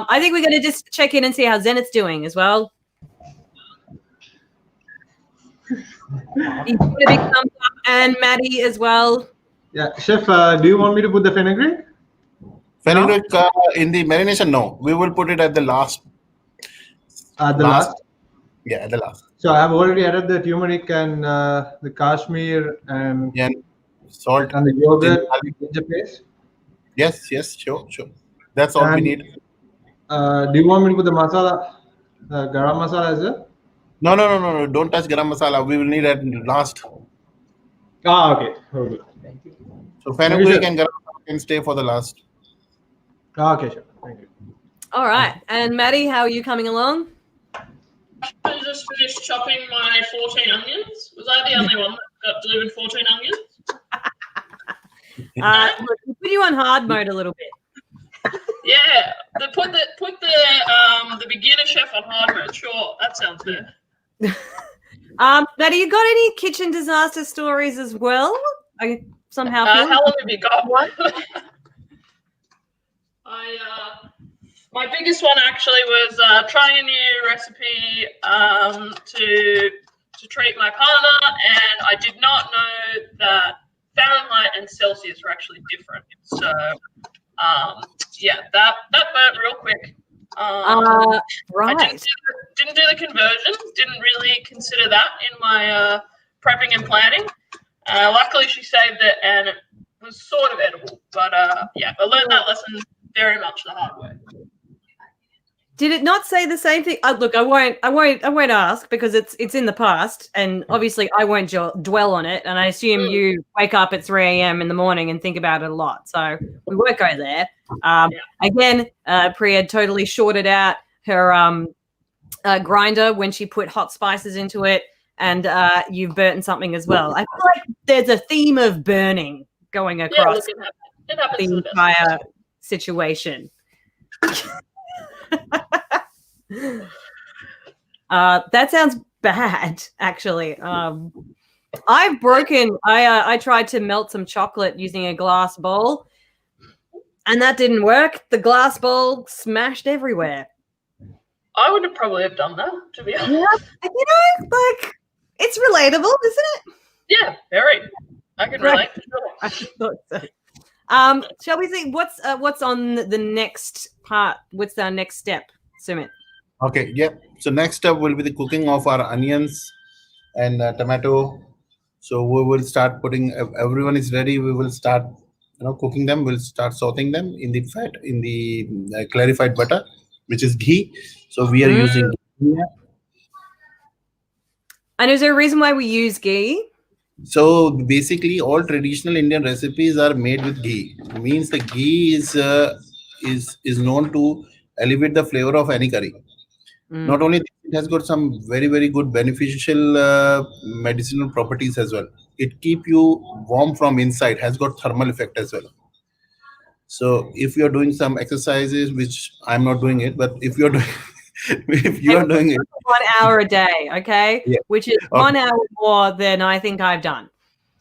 A: I think we're going to just check in and see how Zenith's doing as well. You put a big thumbs up, and Maddie as well.
D: Yeah, chef, do you want me to put the fenugreek?
B: Fenugreek in the marination? No, we will put it at the last.
D: At the last?
B: Yeah, at the last.
D: So I have already added the turmeric and the kashmir and
B: salt
D: and the yogurt ginger paste.
B: Yes, sure. That's all we need.
D: Do you want me to put the masala, garam masala as well?
B: No. Don't touch garam masala. We will need at last.
D: Okay. Thank you.
B: So fenugreek and garam masala can stay for the last.
D: Okay, sure. Thank you.
A: All right. And Maddie, how are you coming along?
E: I just finished chopping my 14 onions. Was I the only one that got delivered 14 onions?
A: Look, we put you on hard mode a little bit.
E: Yeah, put the beginner chef on hard mode. Sure, that sounds fair.
A: Maddie, you got any kitchen disaster stories as well? I somehow feel
E: how long have you got one? My biggest one actually was trying a new recipe to treat my partner, and I did not know that Fahrenheit and Celsius were actually different. So yeah, that burnt real quick.
A: Right.
E: I didn't do the conversion. Didn't really consider that in my prepping and planning. Luckily, she saved it, and it was sort of edible. But yeah, I learned that lesson very much the hard way.
A: Did it not say the same thing? Look, I won't ask because it's in the past, and obviously I won't dwell on it. And I assume you wake up at 3 a.m. in the morning and think about it a lot, so we won't go there. Again, Priya totally shorted out her grinder when she put hot spices into it, and you've burnt something as well. I feel like there's a theme of burning going across
E: it happens
A: the entire situation. That sounds bad, actually. I've broken. I tried to melt some chocolate using a glass bowl, and that didn't work. The glass bowl smashed everywhere.
E: I would probably have done that, to be honest.
A: Yeah, like it's relatable, isn't it?
E: Yeah, very. I can relate.
A: I thought so. Shall we see what's on the next part? What's our next step, Sumit?
B: Okay, yeah. So next step will be the cooking of our onions and tomato. So we will start putting. Everyone is ready. We will start, cooking them. We'll start sauteing them in the fat, in the clarified butter. which is ghee. So we are using ghee.
A: And is there a reason why we use ghee?
B: So basically, all traditional Indian recipes are made with ghee. Means the ghee is known to elevate the flavor of any curry. Not only this, it has got some very good beneficial medicinal properties as well. It keep you warm from inside. Has got thermal effect as well. So if you are doing some exercises, which I'm not doing it, but if you're doing if you are doing it,
A: 1 hour a day, okay?
B: Yeah.
A: Which is 1 hour more than I think I've done.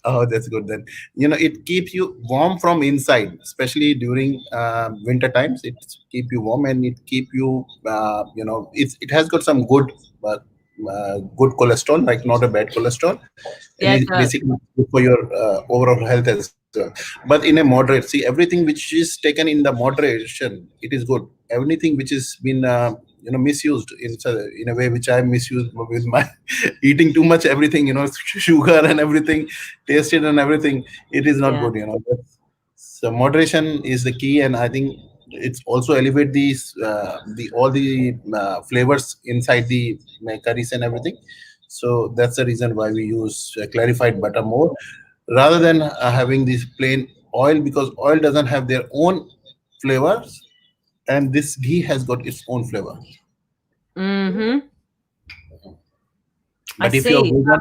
B: oh, that's good then. It keeps you warm from inside, especially during winter times. It keep you warm and it keep you, it has got some good cholesterol, like not a bad cholesterol.
A: Yeah,
B: And
A: it
B: it's
A: does.
B: basically good for your overall health as well. But in a moderate, see, everything which is taken in the moderation, it is good. Everything which has been misused in a way which I misused with my eating too much everything, sugar and everything, tasted and everything, it is not
A: Yeah.
B: good. So moderation is the key, and I think it's also elevate these the all the flavors inside the curries and everything. So that's the reason why we use clarified butter more rather than having this plain oil, because oil doesn't have their own flavors and this ghee has got its own flavor.
A: Mm-hmm. I
B: But if you're
A: see.
B: vegan,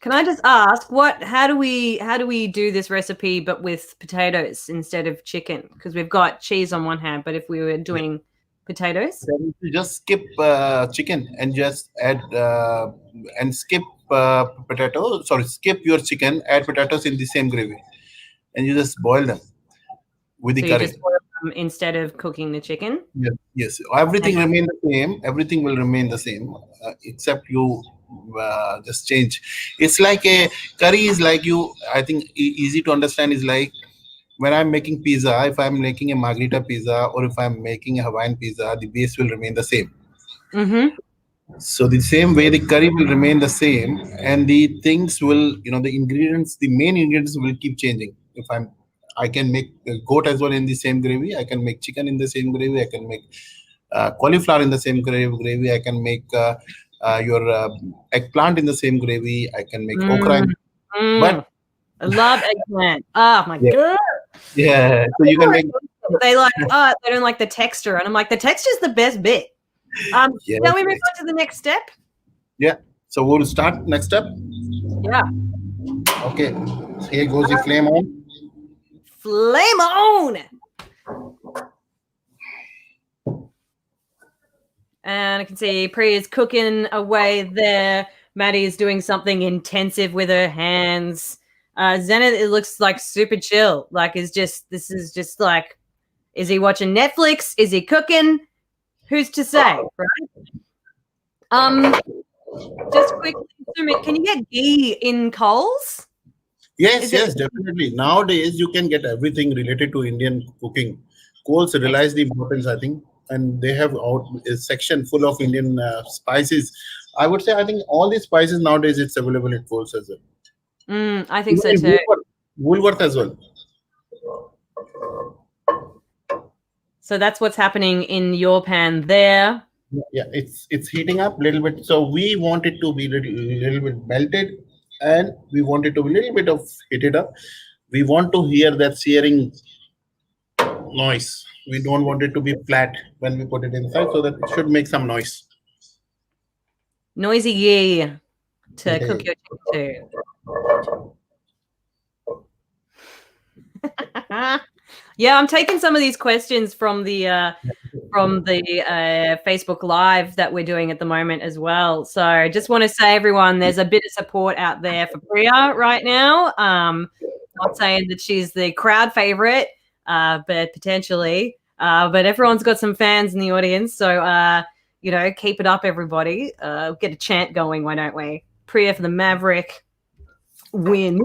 A: Can I just ask how do we do this recipe but with potatoes instead of chicken? Because we've got cheese on one hand, but if we were doing potatoes?
B: then you just skip chicken and just add and skip potato. Sorry, skip your chicken, add potatoes in the same gravy, and you just boil them with the
A: So you
B: curry.
A: just boil them instead of cooking the chicken?
B: Yes. Everything remain the same. Everything will remain the same, except you just change. It's like a curry is like you. I think easy to understand is like when I'm making pizza. If I'm making a margherita pizza or if I'm making a Hawaiian pizza, the base will remain the same.
A: Mm-hmm.
B: So the same way, the curry will remain the same, and the things will, the ingredients, the main ingredients will keep changing. I can make goat as well in the same gravy. I can make chicken in the same gravy. I can make cauliflower in the same gravy. I can make your eggplant in the same gravy. I can make okra. But
A: I love eggplant. Oh my
B: Yeah.
A: god.
B: yeah, so you can make.
A: They don't like the texture, and I'm like, the texture's the best bit.
B: Yeah.
A: Shall we move on to the next step?
B: Yeah. So we'll start next step.
A: Yeah.
B: Okay. So here goes the flame on.
A: Flame on. And I can see Priya's cooking away there. Maddie is doing something intensive with her hands. Zenith, it looks like super chill. Like, this is just like, is he watching Netflix? Is he cooking? Who's to say, right? Just quickly, Sumit, can you get ghee in Coles?
B: Yes, definitely. Nowadays, you can get everything related to Indian cooking. Coles realize the importance, I think, and they have out a section full of Indian spices. I would say, I think all these spices nowadays it's available at Coles as well.
A: I think
B: Even
A: so
B: in
A: too.
B: Woolworth as well.
A: So that's what's happening in your pan there.
B: Yeah, it's heating up a little bit. So we want it to be little bit melted, and we want it to be a little bit of heated up. We want to hear that searing noise. We don't want it to be flat when we put it inside, so that it should make some noise.
A: Noisy ghee to cook your chicken too. Yeah, I'm taking some of these questions from the Facebook Live that we're doing at the moment as well. So I just want to say, everyone, there's a bit of support out there for Priya right now. Not saying that she's the crowd favorite, but potentially. But everyone's got some fans in the audience. So, keep it up, everybody. Get a chant going, why don't we? Priya for the Maverick win.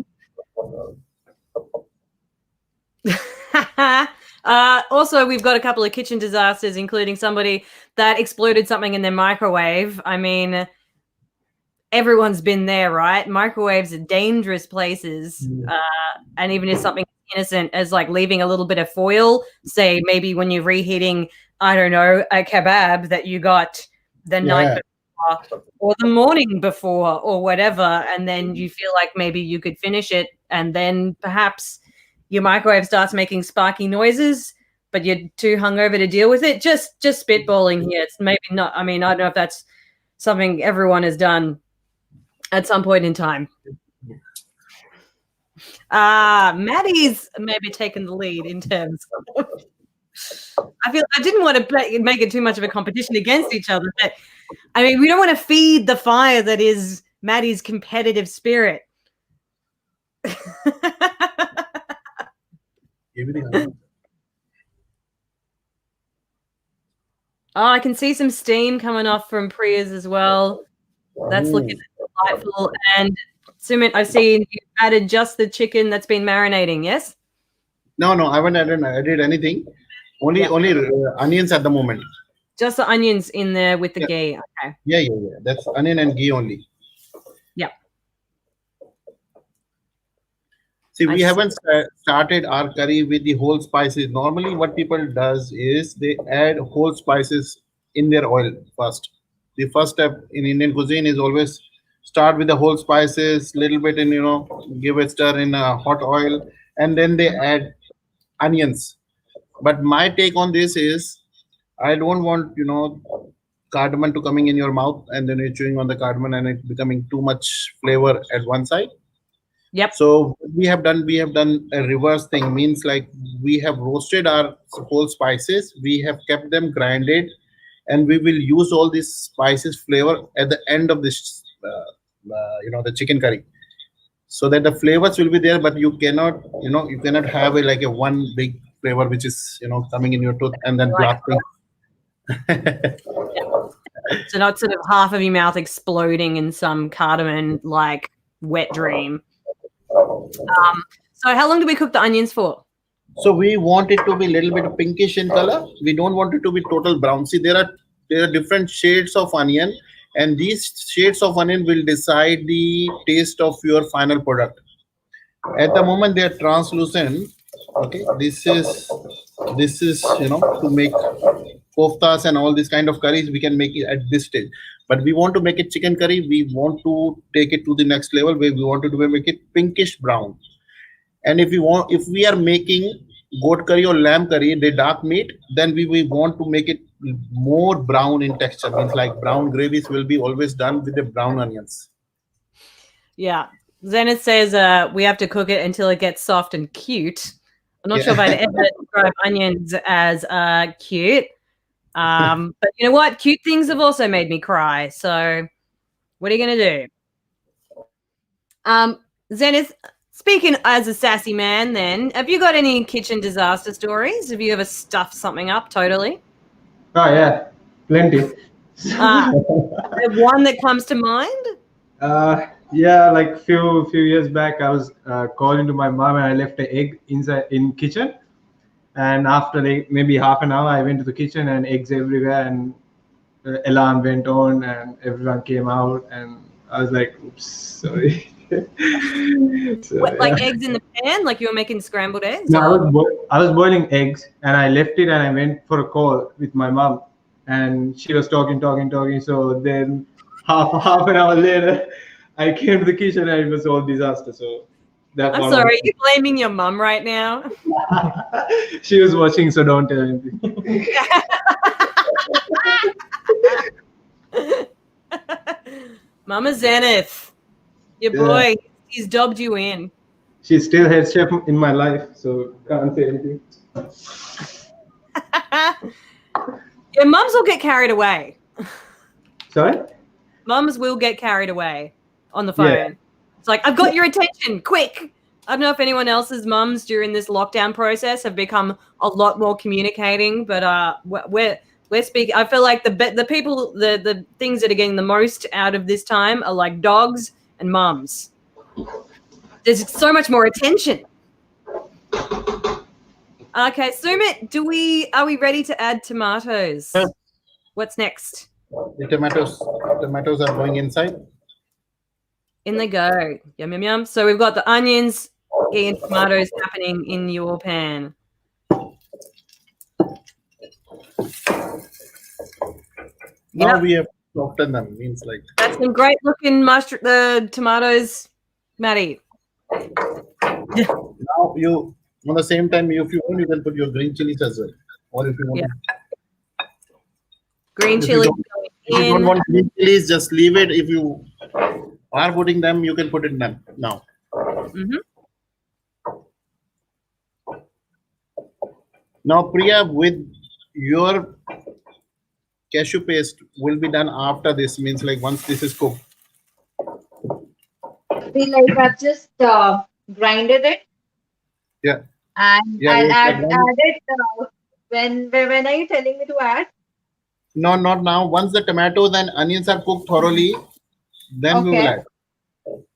A: Also, we've got a couple of kitchen disasters, including somebody that exploded something in their microwave. I mean, everyone's been there, right? Microwaves are dangerous places. And even if something innocent as like leaving a little bit of foil, say maybe when you're reheating I don't know, a kebab that you got the night before or the morning before or whatever, and then you feel like maybe you could finish it, and then perhaps your microwave starts making sparky noises, but you're too hungover to deal with it. Just spitballing here. It's maybe not. I mean, I don't know if that's something everyone has done at some point in time. Maddie's maybe taken the lead in terms of I didn't want to make it too much of a competition against each other, but I mean, we don't want to feed the fire that is Maddie's competitive spirit. Oh, I can see some steam coming off from Priya's as well. That's looking delightful. And Sumit, I've seen you added just the chicken that's been marinating, yes?
B: No, I haven't added anything. Only onions at the moment.
A: Just the onions in there with the ghee. Okay.
B: Yeah. That's onion and ghee only.
A: Yep.
B: See, we haven't started our curry with the whole spices. Normally, what people does is they add whole spices in their oil first. The first step in Indian cuisine is always start with the whole spices, little bit in, give a stir in hot oil, and then they add onions. But my take on this is, I don't want, cardamom to coming in your mouth and then you're chewing on the cardamom and it becoming too much flavor at one side.
A: Yep.
B: So we have done a reverse thing, means like we have roasted our whole spices, we have kept them grinded, and we will use all these spices flavor at the end of this, the chicken curry, so that the flavors will be there, but you cannot have a one big flavor which is coming in your tooth and then blasting.
A: So not sort of half of your mouth exploding in some cardamom like wet dream. So how long do we cook the onions for?
B: So we want it to be a little bit pinkish in color. We don't want it to be total brown. See, there are different shades of onion, and these shades of onion will decide the taste of your final product. At the moment they are translucent. Okay, this is to make koftas and all these kind of curries, we can make it at this stage. But we want to make it chicken curry, we want to take it to the next level where we want to make it pinkish brown. And if we are making goat curry or lamb curry, the dark meat, then we want to make it more brown in texture. Means like brown gravies will be always done with the brown onions.
A: Yeah. Zenith says we have to cook it until it gets soft and cute. I'm not sure if I'd ever describe onions as cute. But you know what? Cute things have also made me cry. So what are you going to do? Zenith, speaking as a sassy man then, have you got any kitchen disaster stories? Have you ever stuffed something up totally?
D: Oh, yeah. Plenty.
A: One that comes to mind?
D: Yeah, like few years back, I was calling to my mom and I left an egg in kitchen. And after maybe half an hour, I went to the kitchen and eggs everywhere, and the alarm went on and everyone came out, and I was like, oops, sorry.
A: Like eggs in the pan, like you were making scrambled eggs?
D: No, I was boiling eggs and I left it and I went for a call with my mom, and she was talking. So then half an hour later, I came to the kitchen and it was all disaster. So
A: I'm sorry, are you blaming your mum right now?
D: She was watching, so don't tell anything.
A: Mama Zenith, your boy, he's dobbed you in.
D: She's still head chef in my life, so can't say anything.
A: Yeah, mums will get carried away.
D: Sorry?
A: Mums will get carried away on the phone. Yeah. It's like, I've got your attention, quick. I don't know if anyone else's mums during this lockdown process have become a lot more communicating, but we're speaking. I feel like the people, the things that are getting the most out of this time are like dogs and mums. There's so much more attention. Okay, Sumit, are we ready to add tomatoes?
B: Yes.
A: What's next?
B: The tomatoes are going inside.
A: In they go. Yum, yum, yum. So we've got the onions and tomatoes happening in your pan.
B: Now
A: Yep.
B: we have to soften them. Means like
A: That's some great looking mushroom, the tomatoes, Maddie.
B: now you on the same time, if you want, you can put your green chilies as well. Or if you want,
A: Yeah. Green
B: if you
A: chili
B: don't, if you don't
A: in.
B: want green chilies, just leave it. If you are putting them, you can put it them now.
A: Mhm.
B: Now, Priya, with your cashew paste will be done after this. Means like once this is cooked.
C: See, like I've just grinded it,
B: Yeah,
C: and
B: yeah.
C: I'll
B: Yes,
C: add it when are you telling me to add?
B: no, not now. Once the tomatoes and onions are cooked thoroughly, then we will
C: Okay,
B: add.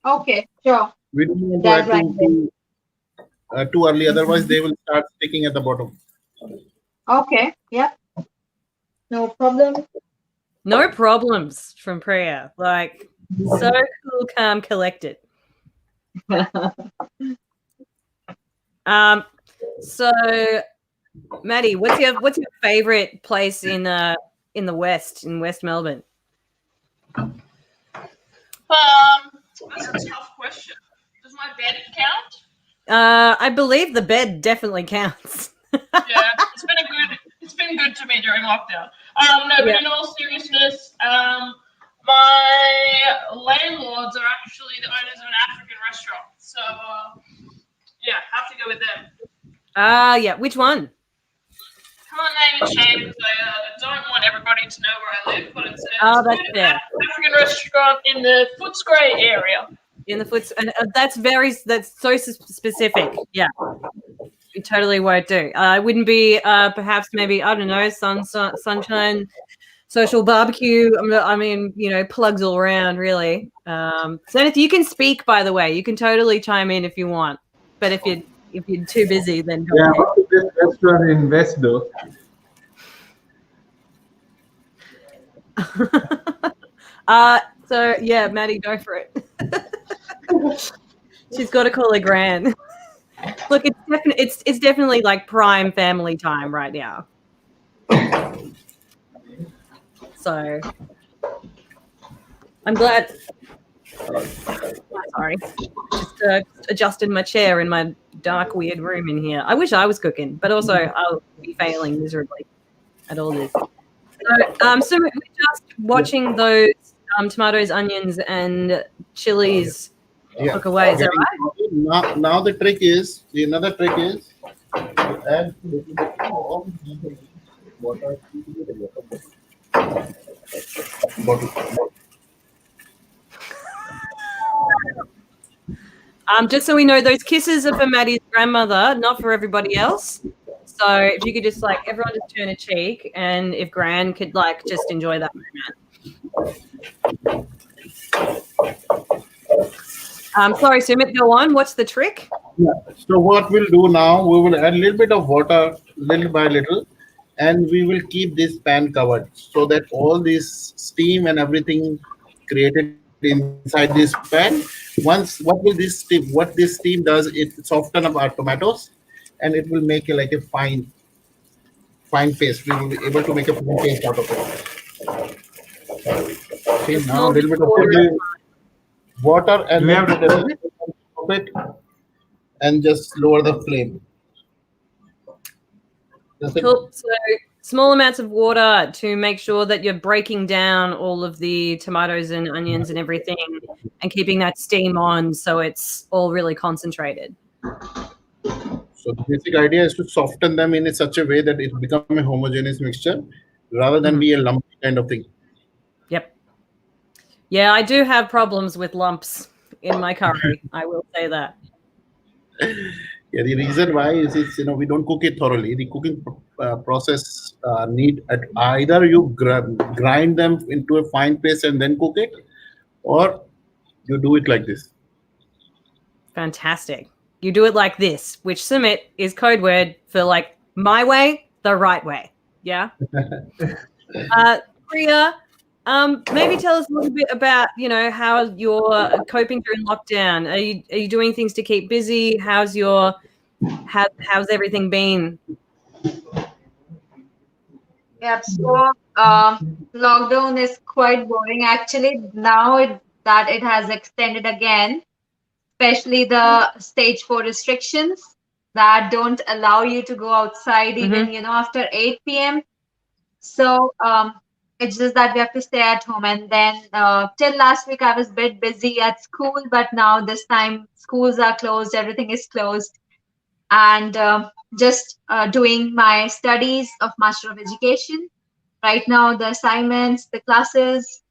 C: okay, sure.
B: We don't want to
C: That
B: add
C: grinded.
B: too early. Otherwise, they will start sticking at the bottom.
C: Okay, yeah, no problem.
A: No problems from Priya. Like, so cool, calm, collected. So Maddie, what's your favorite place in the West, in West Melbourne?
E: That's a tough question. Does my bed count?
A: I believe the bed definitely counts.
E: Yeah, it's been good to me during lockdown. No, but
A: Yeah.
E: in all seriousness, my landlords are actually the owners of an African restaurant, so yeah, have to go with them.
A: Yeah. Which one?
E: Can't name and shame because I don't want everybody to know where I live, but it's
A: Oh,
E: a
A: that's
E: good
A: fair.
E: African restaurant in the Footscray area.
A: In the Foots, and that's so specific. Yeah, you totally won't do. It wouldn't be perhaps maybe, I don't know, sunshine, social barbecue. I mean, you know, plugs all around really. Zenith, you can speak, by the way. You can totally chime in if you want, but if you're too busy, then go
D: Yeah,
A: ahead.
D: what is this restaurant in West though?
A: So yeah, Maddie, go for it. She's got to call her gran. Look, it's definitely like prime family time right now. So I'm glad. Sorry, just adjusted my chair in my dark, weird room in here. I wish I was cooking, but also I'll be failing miserably at all this. So we're just watching those tomatoes, onions, and chilies
B: Yeah.
A: cook away. Is that right?
B: Now the trick is another trick is to add a little bit of water.
A: Just so we know, those kisses are for Maddie's grandmother, not for everybody else. So if you could just like everyone just turn a cheek, and if Gran could like just enjoy that moment. Sorry, Sumit, go on. What's the trick?
B: Yeah. So what we'll do now, we will add a little bit of water, little by little, and we will keep this pan covered so that all this steam and everything created inside this pan. Once what this steam does, it soften up our tomatoes, and it will make like a fine paste. We will be able to make a fine paste out of it. See now a little bit of water and
D: Do we
B: then
D: have to close it?
B: of it and just lower the flame. That's it.
A: Cool. So small amounts of water to make sure that you're breaking down all of the tomatoes and onions and everything, and keeping that steam on so it's all really concentrated.
B: So the basic idea is to soften them in such a way that it become a homogeneous mixture rather than be a lumpy kind of thing.
A: Yep. Yeah, I do have problems with lumps in my curry. I will say that.
B: Yeah, the reason why is we don't cook it thoroughly. The cooking process need either you grind them into a fine paste and then cook it, or you do it like this.
A: Fantastic. You do it like this, which Sumit is code word for like my way, the right way. Yeah. Priya, maybe tell us a little bit about how you're coping during lockdown. Are you doing things to keep busy? How's everything been?
C: Yeah, so lockdown is quite boring actually. Now that it has extended again, especially the stage 4 restrictions that don't allow you to go outside even, after 8 p.m. So it's just that we have to stay at home. And then till last week, I was a bit busy at school, but now this time schools are closed, everything is closed. And just doing my studies of Master of Education. Right now, the assignments, the classes,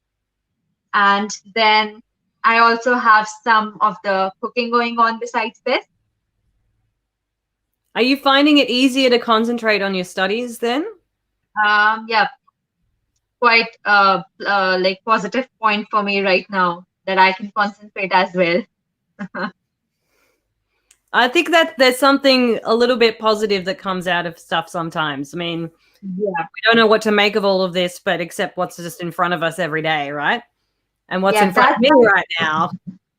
C: and then I also have some of the cooking going on besides this.
A: Are you finding it easier to concentrate on your studies then?
C: Yeah, quite like positive point for me right now that I can concentrate as well.
A: I think that there's something a little bit positive that comes out of stuff sometimes. I mean,
C: Yeah,
A: we don't know what to make of all of this, but except what's just in front of us every day, right? And what's
C: Yeah,
A: in front of me right now,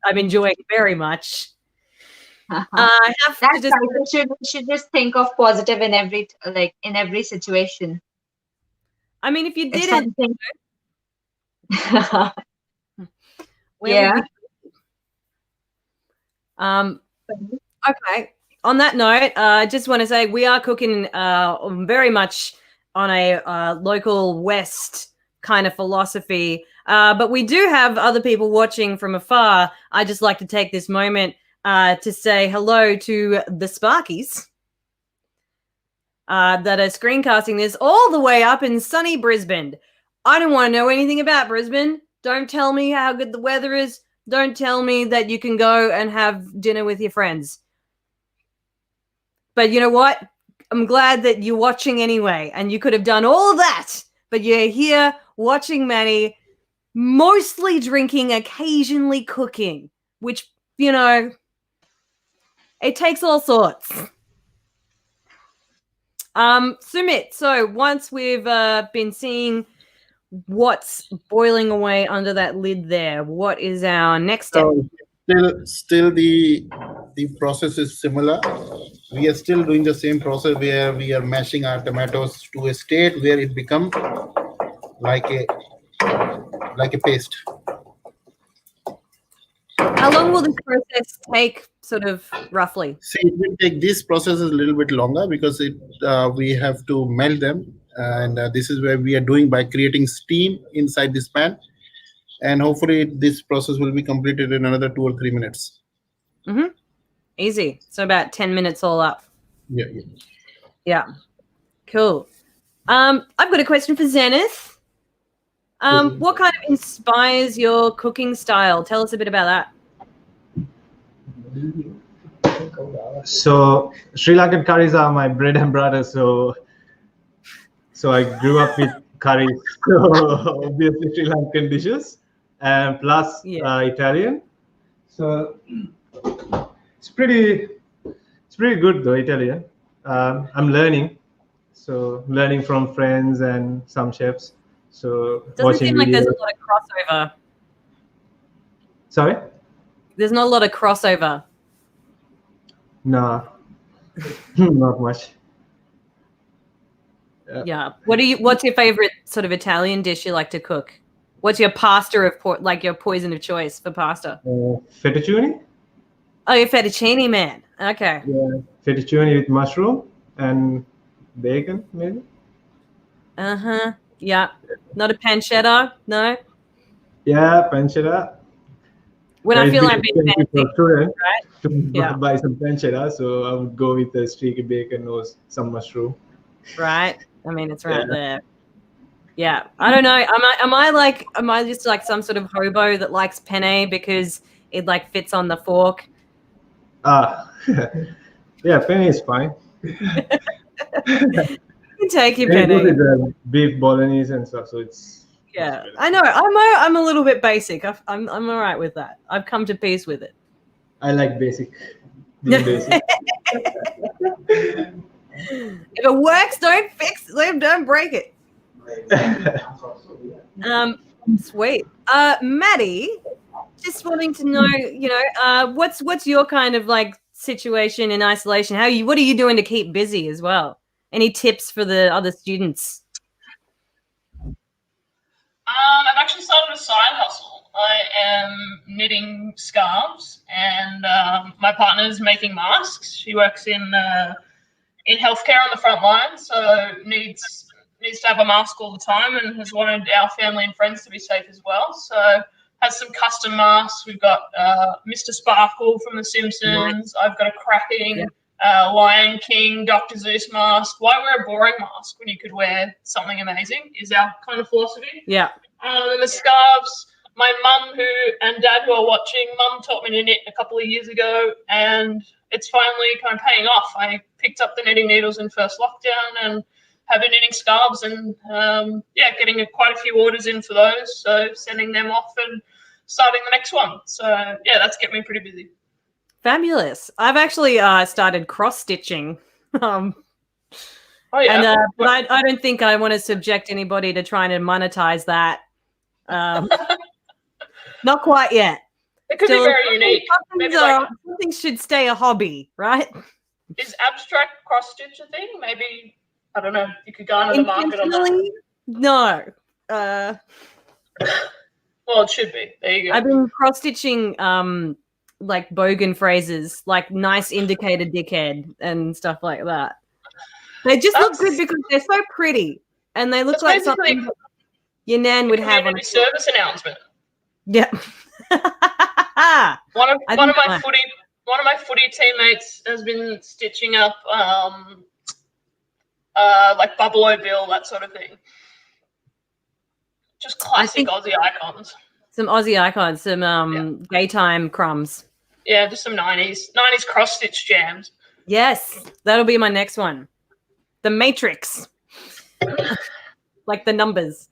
A: I'm enjoying very much. I have
C: that's
A: to just
C: right. We should just think of positive in every situation.
A: I mean, if you
C: If
A: didn't,
C: something,
A: where
C: yeah.
A: would we okay. On that note, I just want to say we are cooking very much on a local West kind of philosophy, but we do have other people watching from afar. I just like to take this moment to say hello to the Sparkies that are screencasting this all the way up in sunny Brisbane. I don't want to know anything about Brisbane. Don't tell me how good the weather is. Don't tell me that you can go and have dinner with your friends. But you know what? I'm glad that you're watching anyway, and you could have done all of that, but you're here watching Manny, mostly drinking, occasionally cooking, which, it takes all sorts. Sumit, so once we've been seeing what's boiling away under that lid there, what is our next step?
B: So still the process is similar. We are still doing the same process where we are mashing our tomatoes to a state where it becomes like a paste.
A: How long will this process take, sort of roughly?
B: See, it will take this process is a little bit longer because we have to melt them, and this is where we are doing by creating steam inside this pan, and hopefully this process will be completed in another 2 or 3 minutes.
A: Easy. So about 10 minutes all up.
B: Yeah.
A: Cool. I've got a question for Zenith. What kind of inspires your cooking style? Tell us a bit about that.
D: So Sri Lankan curries are my bread and butter. So I grew up with curries, so obviously Sri Lankan dishes, and plus Italian. So it's pretty good though, Italian. I'm learning, so learning from friends and some chefs. So
A: Doesn't seem like there's a lot of crossover.
D: Sorry?
A: There's not a lot of crossover.
D: No, not much.
A: Yeah. What's your favorite sort of Italian dish you like to cook? What's your pasta of like your poison of choice for pasta?
D: Fettuccine.
A: Oh, you're fettuccine man. Okay.
D: Yeah, fettuccine with mushroom and bacon, maybe.
A: Yeah. Not a pancetta, no.
D: Yeah, pancetta.
A: When I feel like being fancy,
D: right? To buy some pancetta, so I would go with the streaky bacon or some mushroom.
A: Right. I mean, it's right there. Yeah. I don't know. Am I just like some sort of hobo that likes penne because it like fits on the fork?
D: Yeah, penne is fine.
A: You can take your penne.
D: With beef bolognese and stuff, so it's.
A: Yeah, I know. I'm a little bit basic. I'm all right with that. I've come to peace with it.
D: I like basic. Being basic.
A: If it works, don't fix it. Don't break it. Sweet. Maddie, just wanting to know, what's your kind of like situation in isolation? What are you doing to keep busy as well? Any tips for the other students?
E: I've actually started a side hustle. I am knitting scarves, and my partner's making masks. She works in healthcare on the front line, so needs to have a mask all the time, and has wanted our family and friends to be safe as well. So has some custom masks. We've got Mr. Sparkle from The Simpsons. I've got a cracking Lion King, Dr. Zeus mask. Why wear a boring mask when you could wear something amazing is our kind of philosophy.
A: Yeah.
E: And the scarves, my mum and dad who are watching, mum taught me to knit a couple of years ago, and it's finally kind of paying off. I picked up the knitting needles in first lockdown and have been knitting scarves, and getting quite a few orders in for those. So sending them off and starting the next one. So yeah, that's kept me pretty busy.
A: Fabulous. I've actually started cross stitching.
E: Oh yeah.
A: And but I don't think I want to subject anybody to trying to monetize that. Not quite yet.
E: It could be very unique. Maybe
A: Something should stay a hobby, right?
E: Is abstract cross stitch a thing? Maybe, I don't know. You could go into the market on that.
A: No.
E: Well, it should be. There you go.
A: I've been cross stitching like bogan phrases, like nice indicator dickhead and stuff like that. They just look good because they're so pretty, and they look like something your nan would have on a
E: service announcement.
A: Yeah.
E: One of my footy teammates has been stitching up like Buffalo Bill, that sort of thing. Just classic Aussie icons.
A: Some Aussie icons, some daytime crumbs.
E: Yeah, just some 90s cross stitch jams.
A: Yes, that'll be my next one. The Matrix. Like the numbers.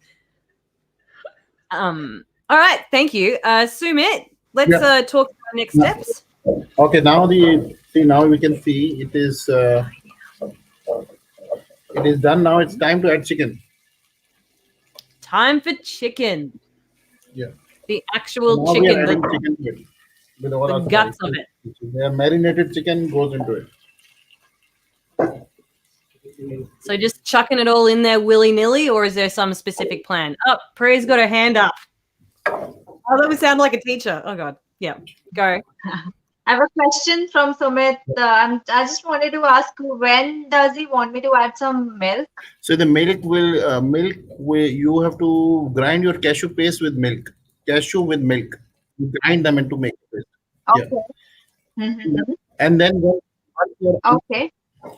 A: All right, thank you. Sumit, let's talk about next steps.
B: Okay, now now we can see it is done. Now it's time to add chicken.
A: Time for chicken.
B: Yeah.
A: The actual
B: now
A: chicken.
B: We are adding chicken to it, with all
A: The guts of it.
B: The marinated chicken goes into it.
A: So just chucking it all in there willy-nilly, or is there some specific plan? Oh, Priya's got her hand up. Oh, that would sound like a teacher. Oh, God. Yeah, go.
C: I have a question from Sumit. I just wanted to ask, when does he want me to add some milk?
B: So the milk you have to grind your cashew paste with milk. Cashew with milk. You grind them into make paste.
C: Okay.
B: Yeah.
C: Mm-hmm.
B: And then
C: okay.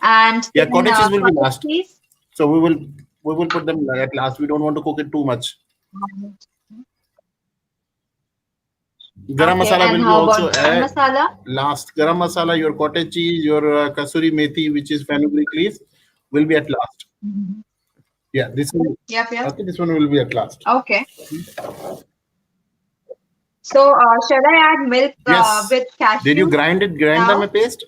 C: And
B: cottages will be last.
C: Please?
B: So we will put them at last. We don't want to cook it too much. Garam masala will be also add last. Garam masala, your cottage cheese, your kasuri methi, which is fenugreek leaf, will be at last.
C: Mm-hmm.
B: Yeah, this one.
C: Yep.
B: Okay, this one will be at last.
C: Okay. So, shall I add milk with cashew?
B: Did you grind them a paste?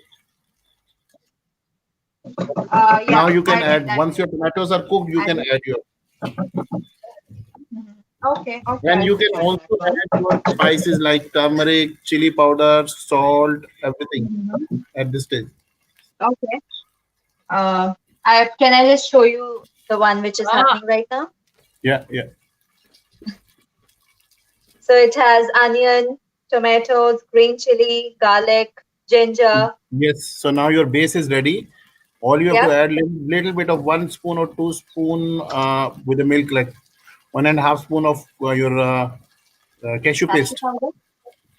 C: Yeah,
B: now you can add, once your tomatoes are cooked, you can add your.
C: Okay.
B: And you can also add your spices like turmeric, chili powder, salt, everything at this stage.
C: Okay. Can I just show you the one which is happening right now?
B: Yeah.
C: So it has onion, tomatoes, green chili, garlic, ginger.
B: Yes. So now your base is ready. All you have to add little bit of 1 spoon or 2 spoon with the milk, like 1.5 spoon of your cashew paste.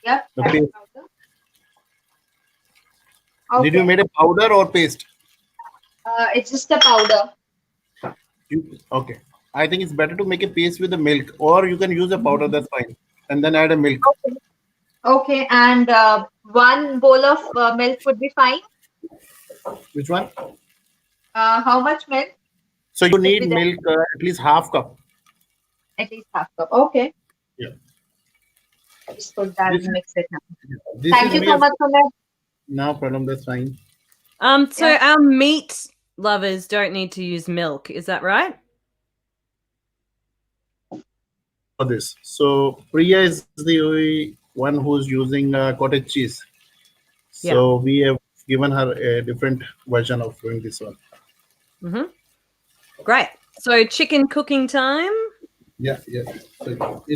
C: Yeah.
B: The paste.
C: Okay.
B: Did you make a powder or paste?
C: It's just a powder.
B: Okay. I think it's better to make a paste with the milk, or you can use a powder. That's fine. And then add a milk.
C: Okay. And 1 bowl of milk would be fine.
B: Which one?
C: How much milk?
B: So you need milk at least half cup.
C: At least half cup. Okay.
B: Yeah.
C: Just put that and mix it now.
B: This
C: Thank you so much for that.
B: No problem. That's fine.
A: So our meat lovers don't need to use milk. Is that right?
B: For this. So Priya is the one who's using cottage cheese. So we have given her a different version of doing this one.
A: Great. So chicken cooking time.
B: Yeah, yeah.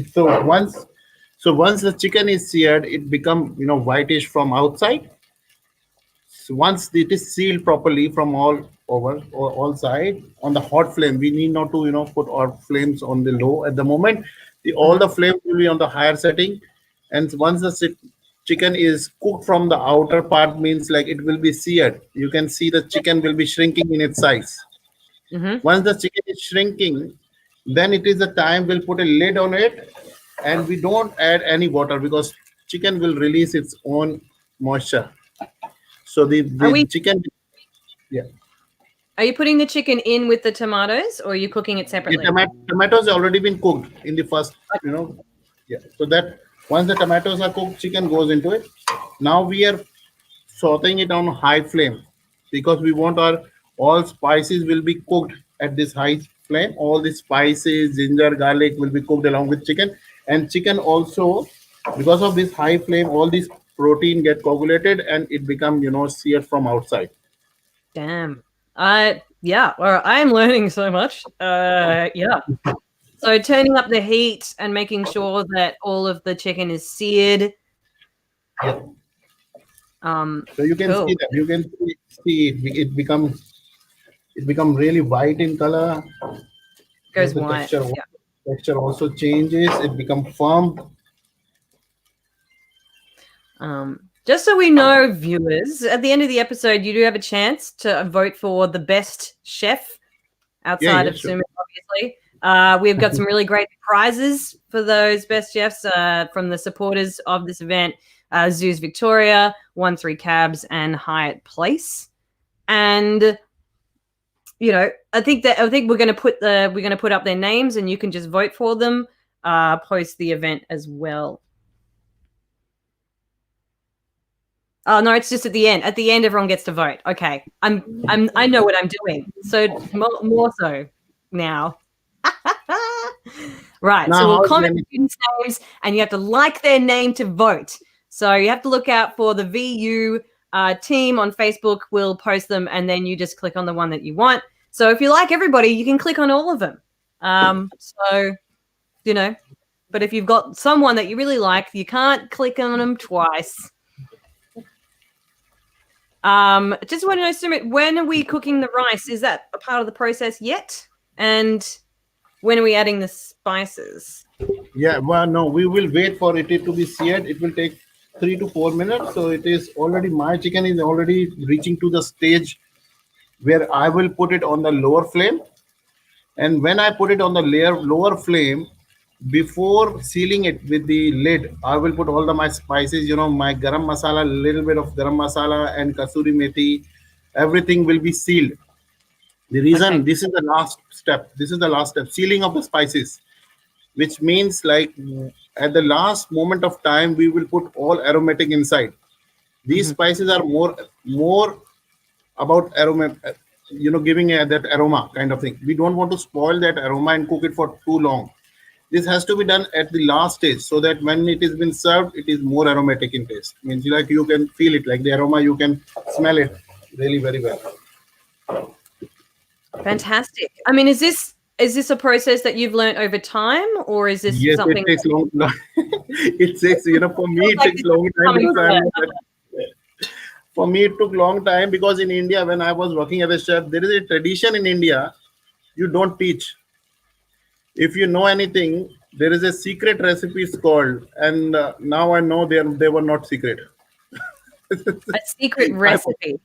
B: So once the chicken is seared, it become whitish from outside. So once it is sealed properly from all over or all side on the hot flame, we need not to put our flames on the low at the moment. All
A: Mhm.
B: the flames will be on the higher setting, and once the chicken is cooked from the outer part, means like it will be seared. You can see the chicken will be shrinking in its size.
A: Mhm.
B: Once the chicken is shrinking, then it is the time we'll put a lid on it, and we don't add any water because chicken will release its own moisture. So the
A: Are
B: the
A: we?
B: chicken, yeah.
A: Are you putting the chicken in with the tomatoes, or are you cooking it
B: The
A: separately?
B: tomatoes already been cooked in the first, yeah. So that once the tomatoes are cooked, chicken goes into it. Now we are sauteing it on high flame because we want our all spices will be cooked at this high flame. All the spices, ginger, garlic will be cooked along with chicken, and chicken also, because of this high flame, all this protein get coagulated and it become seared from outside.
A: Damn. Yeah, well, I'm learning so much. Yeah. So turning up the heat and making sure that all of the chicken is seared.
B: Yeah.
A: Um,
B: So you can see
A: cool.
B: that see it become really white in color.
A: Goes
B: The
A: white. Yeah.
B: texture also changes. It become firm.
A: Just so we know, viewers, at the end of the episode, you do have a chance to vote for the best chef
B: Yeah,
A: outside
B: yeah,
A: of
B: sure.
A: Sumit, obviously. We've got some really great prizes for those best chefs from the supporters of this event: Zoos Victoria, 1-3 Cabs, and Hyatt Place. And I think we're going to put up their names, and you can just vote for them post the event as well. Oh no, it's just at the end. At the end, everyone gets to vote. Okay, I know what I'm doing. So more so now. Right.
B: Now,
A: So we'll
B: how is
A: comment
B: the
A: students' names, and you have to like their name to vote. So you have to look out for the VU team on Facebook. We'll post them, and then you just click on the one that you want. So if you like everybody, you can click on all of them. So but if you've got someone that you really like, you can't click on them twice. Just want to know, Sumit, when are we cooking the rice? Is that a part of the process yet? And when are we adding the spices?
B: Yeah, well, no, we will wait for it to be seared. It will take 3 to 4 minutes. So it is already, my chicken is already reaching to the stage where I will put it on the lower flame. And when I put it on the lower flame, before sealing it with the lid, I will put all my spices, my garam masala, little bit of garam masala and kasuri methi. Everything will be sealed. The reason
A: Okay.
B: this is the last step. This is the last step, sealing of the spices, which means like at the last moment of time we will put all aromatic inside. These
A: Mhm.
B: spices are more about aroma, giving that aroma kind of thing. We don't want to spoil that aroma and cook it for too long. This has to be done at the last stage so that when it is been served, it is more aromatic in taste. Means like you can feel it, like the aroma, you can smell it really very well.
A: Fantastic. I mean, is this a process that you've learned over time, or is this
B: Yes, it
A: something
B: takes long. It takes, for me,
A: feels
B: it
A: like
B: takes
A: this
B: long
A: is
B: time
A: coming
B: because I'm
A: from
B: not for me it took long time because in India when I was working as a chef, there is a tradition in India. You don't teach. If you know anything, there is a secret recipe is called, and now I know they were not secret.
A: a secret
B: I,
A: recipe?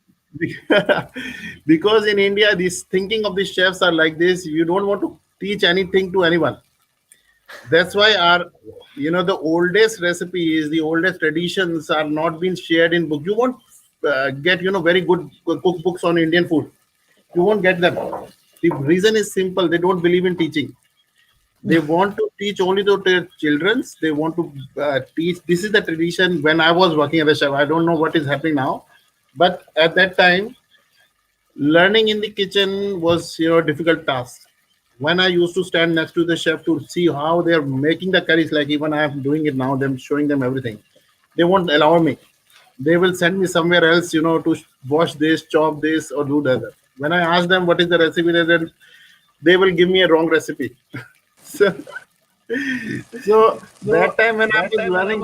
B: because in India, this thinking of the chefs are like this. You don't want to teach anything to anyone. That's why the oldest recipes, the oldest traditions are not being shared in book. You won't get, very good cookbooks on Indian food. You won't get them. The reason is simple. They don't believe in teaching. They want to teach only to their childrens. They want to teach. This is the tradition when I was working as a chef. I don't know what is happening now, but at that time, learning in the kitchen was a difficult task. When I used to stand next to the chef to see how they're making the curries, like even I am doing it now, them showing them everything, they won't allow me. They will send me somewhere else, to wash this, chop this, or do the other. When I ask them what is the recipe, they will give me a wrong recipe. So So that time when I was learning,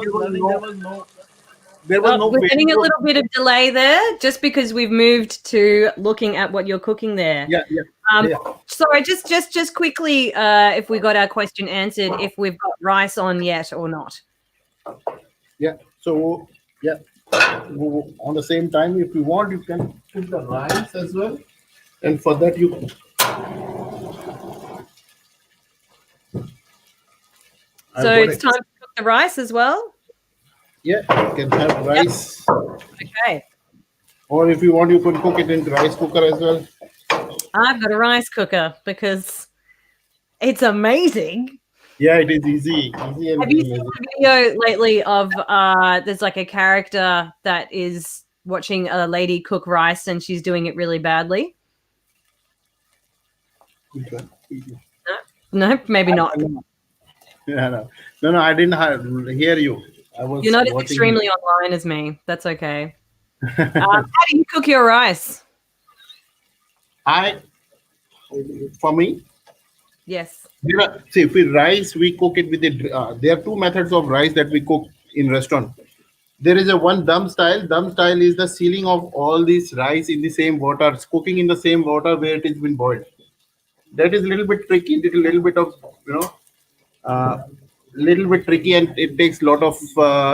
B: there was no
A: We're getting a
B: Facebook.
A: little bit of delay there, just because we've moved to looking at what you're cooking there.
B: Yeah. Yeah.
A: Sorry, just quickly, if we got our question answered, if we've got rice on yet or not.
B: Yeah. So yeah, on the same time, if you want, you can put the rice as well, and for that you.
A: So it's time to cook the rice as well.
B: Yeah, you can have rice,
A: Okay,
B: or if you want, you can cook it in rice cooker as well.
A: I've got a rice cooker because it's amazing.
B: Yeah, it is easy and
A: Have you seen a video lately of there's like a character that is watching a lady cook rice and she's doing it really badly? No, maybe not.
B: Yeah, no, I didn't hear you. I was.
A: You're not as
B: watching
A: extremely online as me. That's okay. How do you cook your rice?
B: For me,
A: Yes.
B: see, if we rice, we cook it with it. There are two methods of rice that we cook in restaurant. There is a one dum style. Dum style is the sealing of all these rice in the same water, cooking in the same water where it has been boiled. That is a little bit tricky. It is a little bit of little bit tricky, and it takes a lot of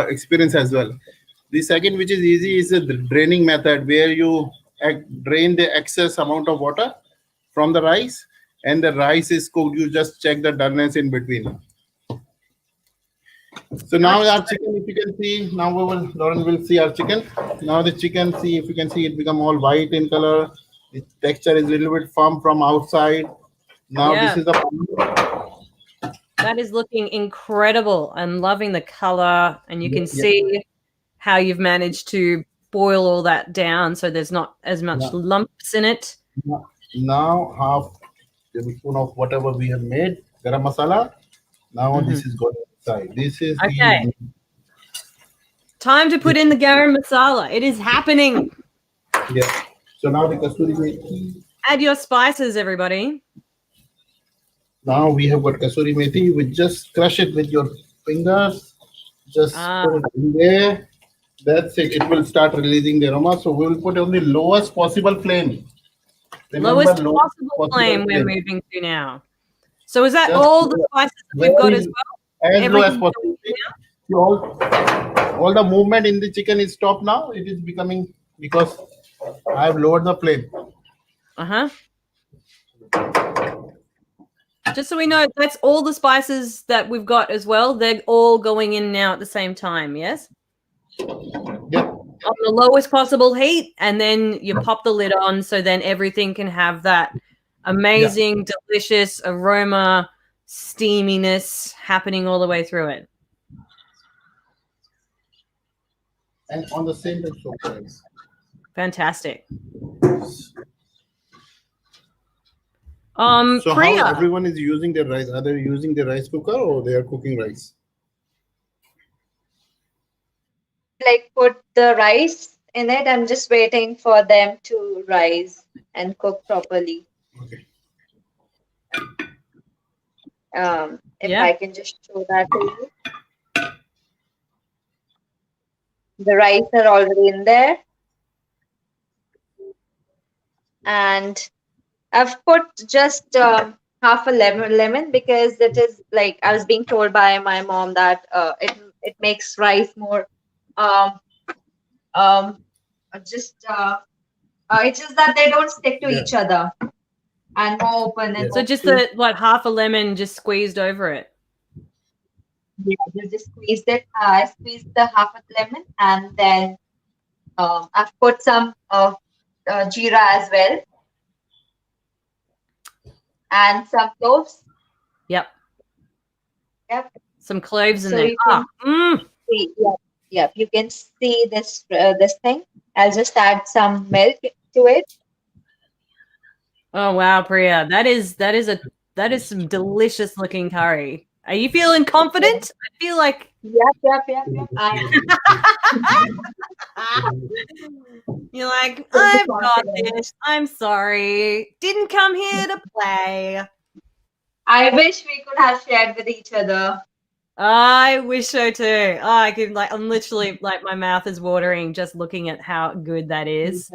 B: experience as well. The second, which is easy, is the draining method, where you drain the excess amount of water from the rice, and the rice is cooked. You just check the doneness in between. So now our chicken, if you can see, now Lauren will see our chicken. Now the chicken, see if you can see, it become all white in color. The texture is a little bit firm from outside. Now
A: Yeah.
B: this is the.
A: That is looking incredible. I'm loving the color, and you can see how you've managed to boil all that down so there's not as much lumps in it.
B: Now half tablespoon of whatever we have made, garam masala. Now this is going inside. This is
A: Okay. Time to put in the garam masala. It is happening.
B: Yeah. So now the kasuri methi.
A: Add your spices, everybody.
B: Now we have got kasuri methi. We just crush it with your fingers. Just put it in there. That's it. It will start releasing the aroma. So we will put on the lowest possible flame. Remember,
A: Lowest possible flame we're moving to now. So is that all the spices that we've got as well?
B: As low as
A: Everything
B: possible. All the movement in the chicken is stopped now. It is becoming, because I have lowered the flame.
A: Just so we know, that's all the spices that we've got as well. They're all going in now at the same time, yes?
B: Yeah.
A: On the lowest possible heat, and then you pop the lid on, so then everything can have that amazing, delicious aroma, steaminess happening all the way through it.
B: And on the same time,
A: Fantastic.
B: so
A: Priya,
B: how everyone is using their rice? Are they using the rice cooker or they are cooking rice?
C: Like put the rice in it. I'm just waiting for them to rise and cook properly.
B: Okay.
C: If I can just show that to you. The rice are already in there. And I've put just half a lemon because it is like I was being told by my mom that it makes rice more it's just that they don't stick to each other and more open. And
A: so just half a lemon just squeezed over it.
C: Yeah, you just squeezed it. I squeezed the half a lemon, and then I've put some jeera as well, and some cloves.
A: Yep. Some cloves in
C: So
A: there.
C: you can see, yep. You can see this thing. I'll just add some milk to it.
A: Oh wow, Priya, that is some delicious looking curry. Are you feeling confident? I feel like.
C: Yep.
A: You're like, I've got this. I'm sorry. Didn't come here to play.
C: I wish we could have shared with each other.
A: I wish so too. Oh, I could I'm literally like my mouth is watering just looking at how good that is.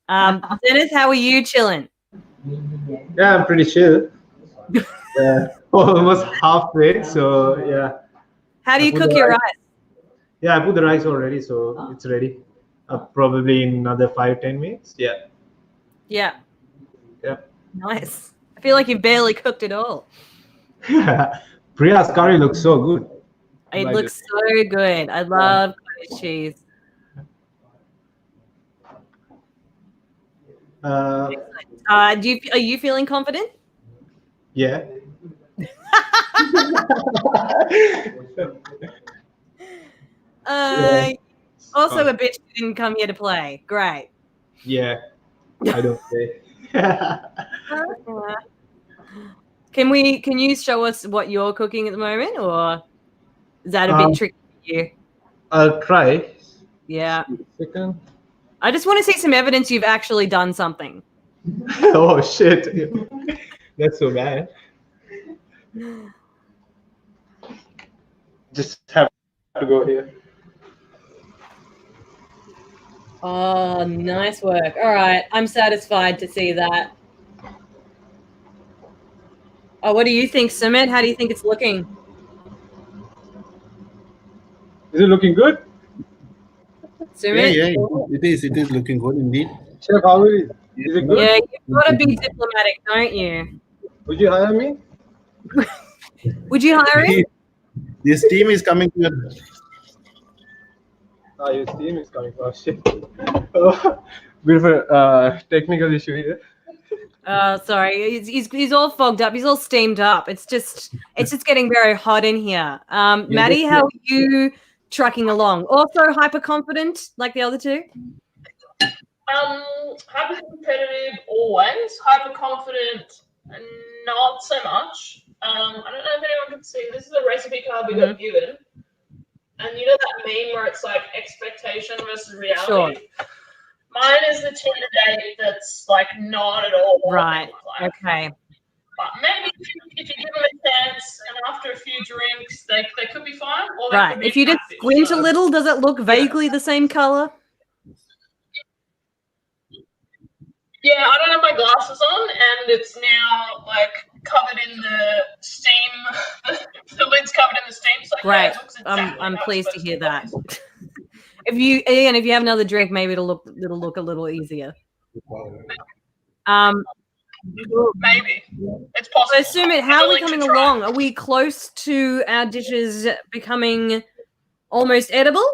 A: Dennis, how are you chilling?
D: Yeah, I'm pretty chill. Yeah, almost halfway. So yeah.
A: How do
D: I
A: you
D: put
A: cook
D: the
A: your
D: rice-
A: rice?
D: Yeah, I put the rice already, so it's ready. Probably in another 5-10 minutes. Yeah.
A: Yeah,
D: Yep.
A: nice. I feel like you've barely cooked it all.
D: Priya's curry looks so good.
A: It
D: Like
A: looks so good. I love cottage cheese.
D: Uh,
A: Are you feeling confident?
D: yeah. Yeah.
A: Also a bitch who didn't come here to play. Great.
D: Yeah. I don't say.
A: Can you show us what you're cooking at the moment, or is that a bit tricky for you?
D: I'll try.
A: Yeah.
D: Second.
A: I just want to see some evidence you've actually done something.
D: Oh shit. That's so bad. Just have to go here.
A: Oh, nice work. All right. I'm satisfied to see that. Oh, what do you think, Sumit? How do you think it's looking?
D: Is it looking good?
A: Sumit?
B: Yeah, it is looking good indeed.
D: Chef, how is it? Is it good?
A: Yeah, you've got to be diplomatic, don't you?
D: Would you hire me?
A: Would you hire him?
B: This team is coming to your.
D: Oh, your team is coming. Oh shit. Oh, bit of a technical issue here.
A: Sorry, he's all fogged up. He's all steamed up. It's just getting very hot in here. Maddie, how are you trucking along? Also hyper confident like the other two?
E: Hyper competitive always. Hyper confident, not so much. I don't know if anyone can see. This is a recipe card we got given, and you know that meme where it's like expectation versus reality.
A: Sure.
E: Mine is the Tinder date that's like not at all what
A: Right.
E: they look like.
A: Okay.
E: But maybe if you give them a chance and after a few drinks, they could be fine. Or they
A: Right.
E: could be
A: If you just
E: catfish,
A: squint
E: so-
A: a little, does it look vaguely the same color?
E: Yeah, I don't have my glasses on, and it's now like covered in the steam. The lid's covered in the steam. So
A: Great.
E: yeah, it looks exactly
A: I'm
E: how it's
A: pleased to
E: supposed
A: hear that.
E: look.
A: If you have another drink, maybe it'll look a little easier.
E: Maybe it's possible.
A: So Sumit, how are we
E: Willing to
A: coming
E: try.
A: along? Are we close to our dishes becoming almost edible?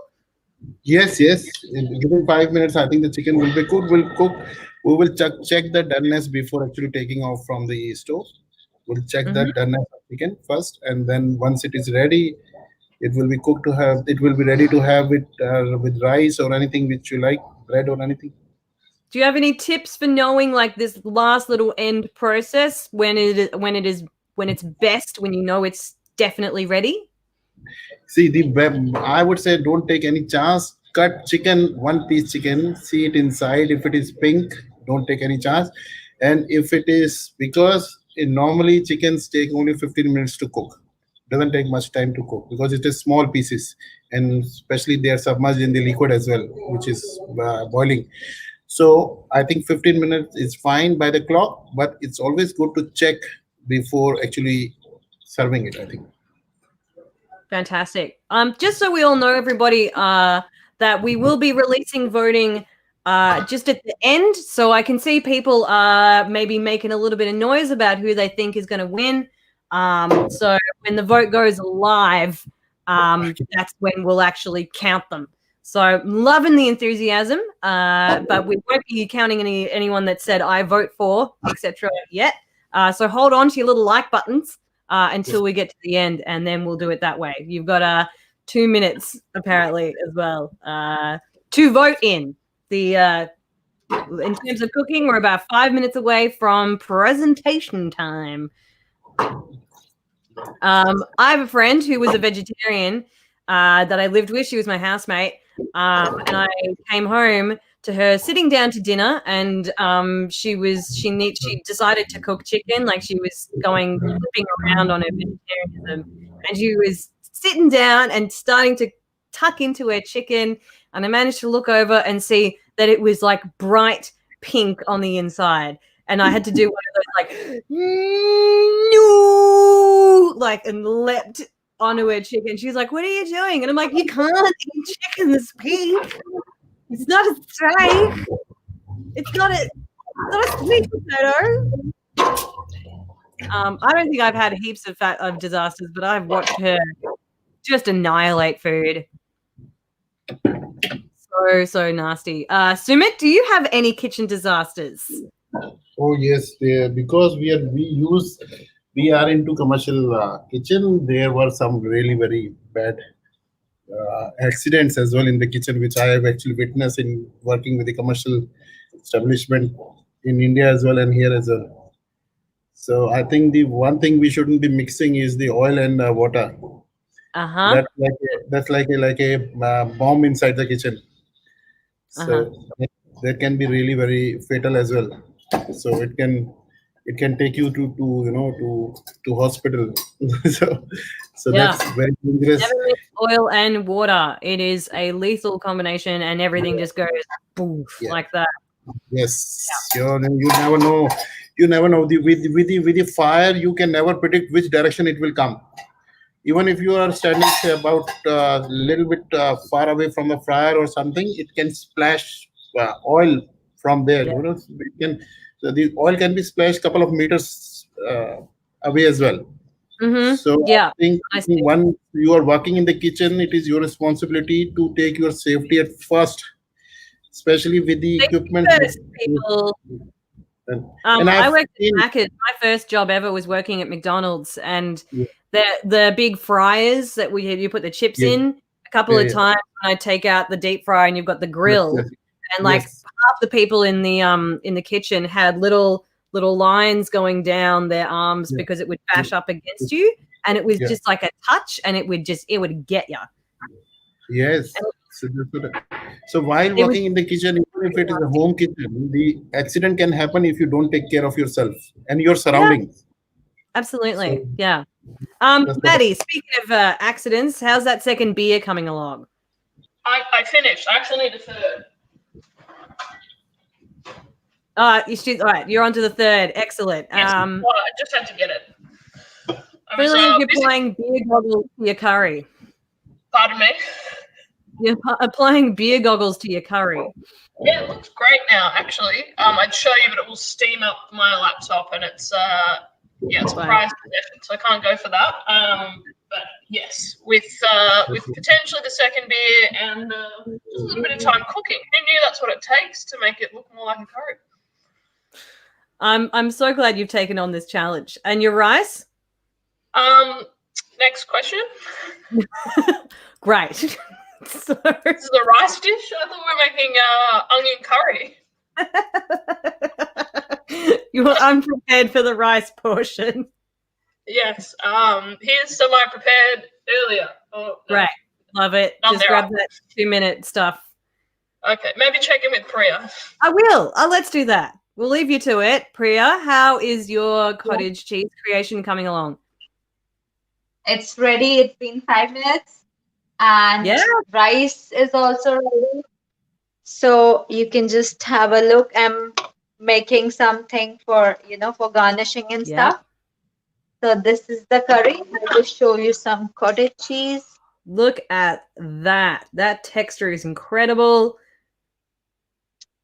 B: Yes. Within 5 minutes, I think the chicken will be cooked. We'll cook. We will check the doneness before actually taking off from the stove. We'll check the doneness of chicken first, and then once it is ready, it will be cooked to have. It will be ready to have it with rice or anything which you like, bread or anything.
A: Do you have any tips for knowing like this last little end process when it's best, when you know it's definitely ready?
B: See, I would say don't take any chance. Cut chicken, one piece chicken, see it inside. If it is pink, don't take any chance. And if it is, because normally chickens take only 15 minutes to cook. Doesn't take much time to cook because it is small pieces, and especially they are submerged in the liquid as well, which is boiling. So I think 15 minutes is fine by the clock, but it's always good to check before actually serving it, I think.
A: Fantastic. Just so we all know, everybody, that we will be releasing voting just at the end, so I can see people maybe making a little bit of noise about who they think is going to win. So when the vote goes live, that's when we'll actually count them. So loving the enthusiasm, but we won't be counting anyone that said I vote for, etc. yet. So hold on to your little like buttons until we get to the end, and then we'll do it that way. You've got 2 minutes apparently as well to vote in. In terms of cooking, we're about 5 minutes away from presentation time. I have a friend who was a vegetarian that I lived with. She was my housemate. And I came home to her sitting down to dinner, and she decided to cook chicken. Like, she was going flipping around on her vegetarianism, and she was sitting down and starting to tuck into her chicken, and I managed to look over and see that it was like bright pink on the inside, and I had to do one of those like no, like, and leapt onto her chicken. She's like, "What are you doing?" And I'm like, "You can't eat chicken that's pink. It's not a steak. It's not a sweet potato." I don't think I've had heaps of disasters, but I've watched her just annihilate food. So nasty. Sumit, do you have any kitchen disasters?
B: Oh yes, because we are into commercial kitchen. There were some really very bad accidents as well in the kitchen, which I have actually witnessed in working with the commercial establishment in India as well and here as well. So I think the one thing we shouldn't be mixing is the oil and water.
A: Uh-huh.
B: That's like a bomb inside the kitchen. So that can be really very fatal as well. So it can take you to hospital. so
A: Yeah.
B: that's very dangerous.
A: Never mix oil and water. It is a lethal combination, and everything just goes poof like that.
B: Yes, you never know. You never know. With the fire, you can never predict which direction it will come. Even if you are standing say, about a little bit far away from the fire or something, it can splash oil from there.
A: Yeah.
B: So the oil can be splashed a couple of meters away as well.
A: Mm-hmm.
B: So
A: Yeah,
B: I think when you are working in the kitchen, it is your responsibility to take your safety at first, especially with the equipment.
A: People.
B: And
A: I worked at Macca's. My first job ever was working at McDonald's, and the big fryers that you put the chips in. A couple of times when I take out the deep fryer, and you've got the grill, and like half the people in the kitchen had little lines going down their arms because it would bash up against you, and it was just like a touch, and it would get you.
B: Yes. So while working in the kitchen, even if it is a home kitchen, the accident can happen if you don't take care of yourself and your surroundings.
A: Absolutely. So, yeah. Maddie, speaking of accidents, how's that second beer coming along?
E: I finished. I actually need a third.
A: All right, you're on to the third. Excellent.
E: Yes, I just had to get it.
A: Feeling you're applying beer goggles to your curry.
E: Pardon me?
A: You're applying beer goggles to your curry.
E: Yeah, it looks great now, actually. I'd show you, but it will steam up my laptop, and it's it's price effort, so I can't go for that. But yes, with potentially the second beer and just a little bit of time cooking. Who knew that's what it takes to make it look more like a curry?
A: I'm so glad you've taken on this challenge. And your rice?
E: Next question.
A: Great.
E: So this is a rice dish? I thought we were making onion curry.
A: You were unprepared for the rice portion.
E: Yes. Here's some I prepared earlier.
A: Right. Love it. Just grab that 2-minute stuff.
E: Okay. Maybe check in with Priya.
A: I will. Let's do that. We'll leave you to it. Priya, how is your cottage cheese creation coming along?
C: It's ready. It's been 5 minutes. And rice is also ready. So you can just have a look. I'm making something for garnishing and stuff. So this is the curry. I'll just show you some cottage cheese.
A: Look at that. That texture is incredible.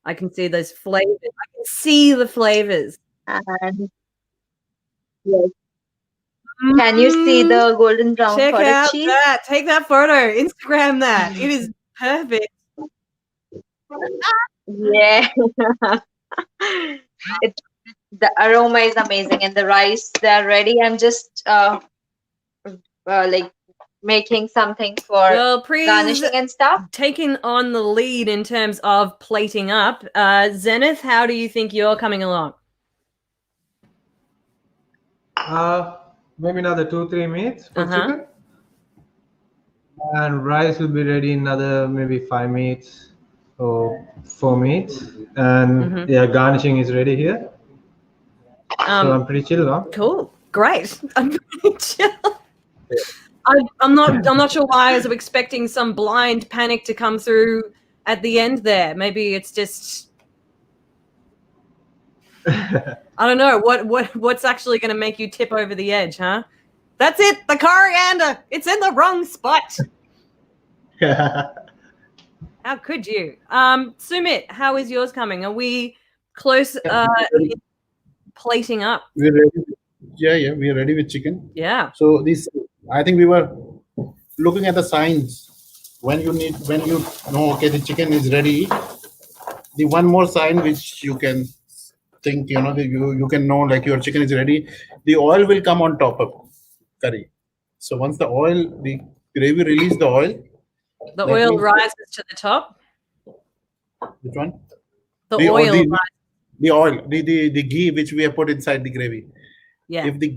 A: I can see those flavors. I can see the flavors.
C: And yes. Can you see the golden brown cottage cheese?
A: Check out that. Take that photo. Instagram that. It is perfect.
C: Yeah. The aroma is amazing, and the rice, they're ready. I'm just like making something for garnishing and stuff.
A: Taking on the lead in terms of plating up. Zenith, how do you think you're coming along?
D: Maybe another 2-3 minutes for chicken. And rice will be ready in another maybe 5 minutes. 4 meat, and
A: Mhm.
D: yeah, garnishing is ready here. So I'm pretty chill now.
A: Cool, great. I'm pretty chill. I'm not sure why I was expecting some blind panic to come through at the end there. Maybe it's just I don't know what's actually going to make you tip over the edge, huh? That's it, the coriander. It's in the wrong spot. How could you? Sumit, how is yours coming? Are we close plating up?
B: We're ready. Yeah, we're ready with chicken.
A: Yeah.
B: So this, I think we were looking at the signs when you know, okay, the chicken is ready. The one more sign which you can think, you know, that you can know like your chicken is ready. The oil will come on top of curry. So once the gravy release the oil.
A: The oil rises to the top.
B: Which one?
A: The oil.
B: The oil, the ghee which we have put inside the gravy.
A: Yeah.
B: If the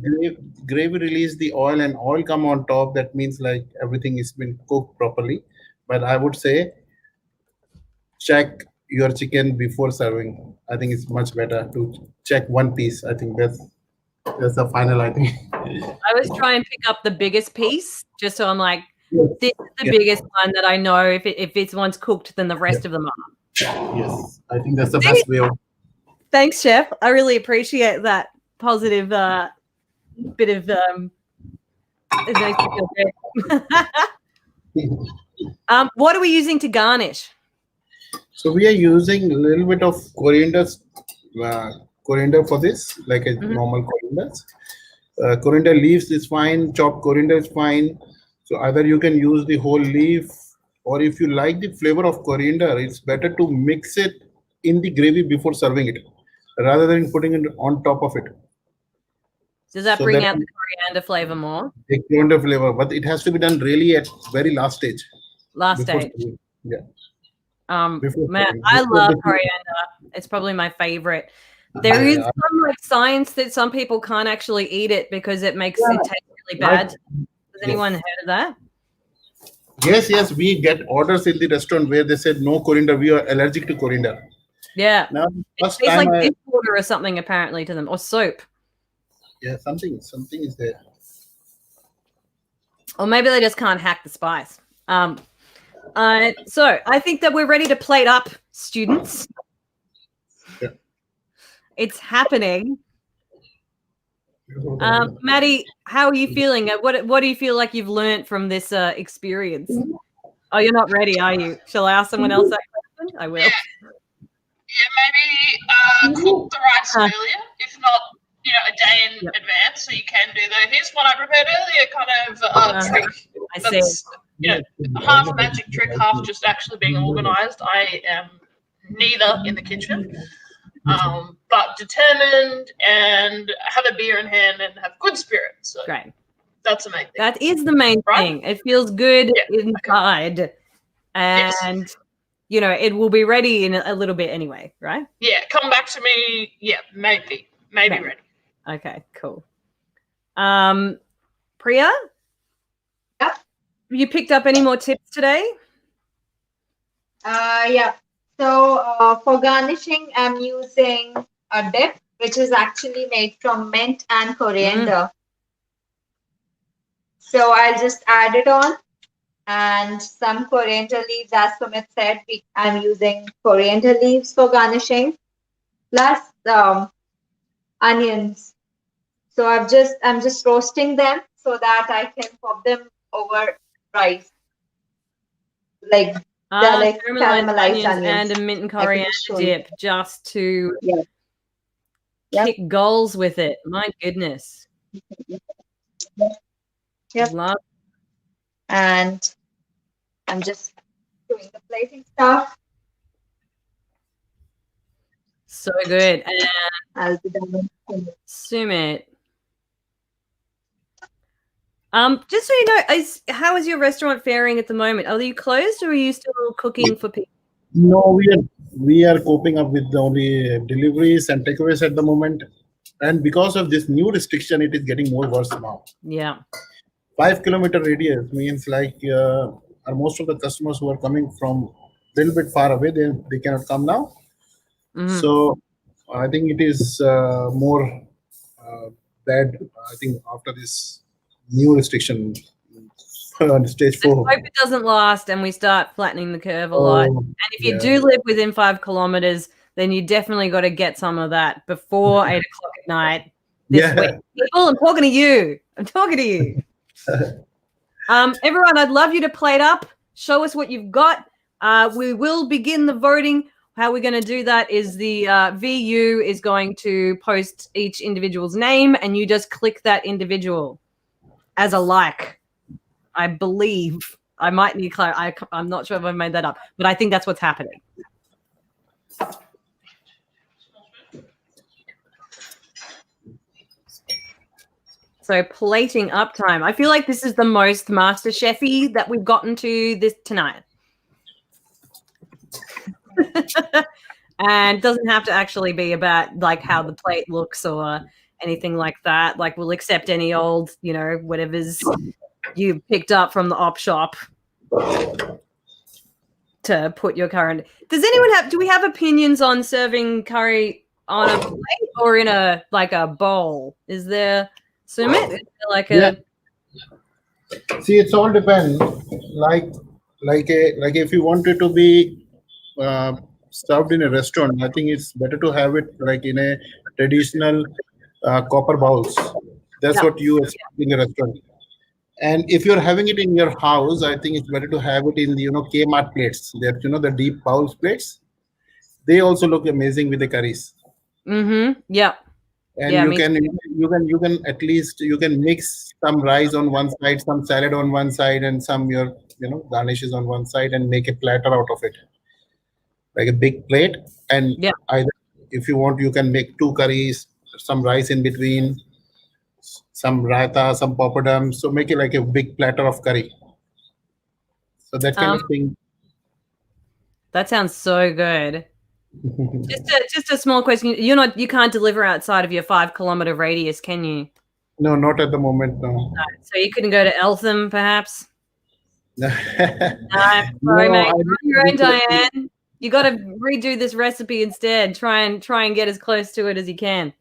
B: gravy release the oil and oil come on top, that means like everything has been cooked properly. But I would say check your chicken before serving. I think it's much better to check one piece. I think that's the final. I think.
A: I always try and pick up the biggest piece, just so I'm like, this is the biggest one that I know. If it's one's cooked, then the rest of them are.
B: Yes, I think that's the best way of.
A: Thanks, Chef. I really appreciate that positive bit of it makes me feel good. What are we using to garnish?
B: So we are using a little bit of coriander for this, like a normal coriander. Coriander leaves is fine. Chopped coriander is fine. So either you can use the whole leaf, or if you like the flavor of coriander, it's better to mix it in the gravy before serving it, rather than putting it on top of it.
A: Does that bring out the coriander flavor more?
B: The coriander flavor, but it has to be done really at very last stage.
A: Last stage.
B: Yeah.
A: Man, I love coriander. It's probably my favorite. There is some like science that some people can't actually eat it because it makes it taste really bad. Has anyone heard of that?
B: Yes, we get orders in the restaurant where they said no coriander, we are allergic to coriander.
A: Yeah.
B: Now,
A: it tastes like dish water or something apparently to them, or soap.
B: Yeah, something is there.
A: Or maybe they just can't hack the spice. So I think that we're ready to plate up, students.
B: Yeah.
A: It's happening. Maddie, how are you feeling? What do you feel like you've learned from this experience? Oh, you're not ready, are you? Shall I ask someone else that question? I will.
E: Yeah, maybe cook the rice earlier, if not, a day in advance, so you can do here's what I prepared earlier kind of trick.
A: I see.
E: Half magic trick, half just actually being organized. I am neither in the kitchen, but determined and have a beer in hand and have good spirits. So
A: great.
E: That's the main thing.
A: That is the main thing. It feels good inside. Okay. And, it will be ready in a little bit anyway, right?
E: Yeah, come back to me. Yeah, maybe ready.
A: Okay, cool. Priya?
C: Yeah.
A: You picked up any more tips today?
C: Yeah. So for garnishing, I'm using a dip, which is actually made from mint and coriander. So I'll just add it on, and some coriander leaves, as Sumit said. I'm using coriander leaves for garnishing, plus onions. So I'm just roasting them so that I can pop them over rice, like caramelized onions
A: and a mint and coriander dip, just to kick goals with it. My goodness.
C: Yep.
A: Love.
C: And I'm just doing the plating stuff.
A: So good. And
C: I'll be done.
A: Sumit. Just so you know, how is your restaurant faring at the moment? Are you closed, or are you still cooking for people?
B: No, we are coping up with the only deliveries and takeaways at the moment, and because of this new restriction, it is getting more worse now.
A: Yeah.
B: 5 kilometer radius means like most of the customers who are coming from little bit far away. They cannot come now.
A: Mhm.
B: So I think it is more bad. I think after this new restriction on stage
A: Let's
B: 4.
A: hope it doesn't last and we start flattening the curve a lot.
B: Oh,
A: And if you
B: yeah.
A: do live within 5 kilometers, then you definitely got to get some of that before 8 o'clock at night this
B: Yeah.
A: week. People, I'm talking to you. I'm talking to you. Everyone, I'd love you to plate up. Show us what you've got. We will begin the voting. How we're going to do that is the VU is going to post each individual's name, and you just click that individual as a like. I believe. I might need clarity. I'm not sure if I made that up, but I think that's what's happening. So plating up time. I feel like this is the most MasterChef-y that we've gotten to this tonight. And doesn't have to actually be about like how the plate looks or anything like that. Like we'll accept any old, whatever's you picked up from the op shop to put your current. Do we have opinions on serving curry on a plate or in a bowl? Is there Sumit? Is there like a
B: See, it's all depend. Like if you want it to be served in a restaurant, I think it's better to have it like in a traditional copper bowls. That's
A: Yeah.
B: what you expect in a restaurant. And if you're having it in your house, I think it's better to have it in the Kmart plates. That the deep bowls plates. They also look amazing with the curries.
A: Yeah.
B: And
A: Yeah,
B: you
A: me
B: can at least mix some rice on one side, some salad on one side, and some your garnishes on one side, and make a platter out of it, like a big plate. And
A: Yeah.
B: either if you want, you can make 2 curries, some rice in between, some raita, some papadum. So make it like a big platter of curry. So that kind of thing.
A: That sounds so good. Just a small question. You can't deliver outside of your 5 kilometer radius, can you?
B: No, not at the moment. No.
A: So you couldn't go to Eltham, perhaps?
B: No,
A: Sorry, mate.
B: I
A: You're on your own, Diane. You got to redo this recipe instead. Try and get as close to it as you can.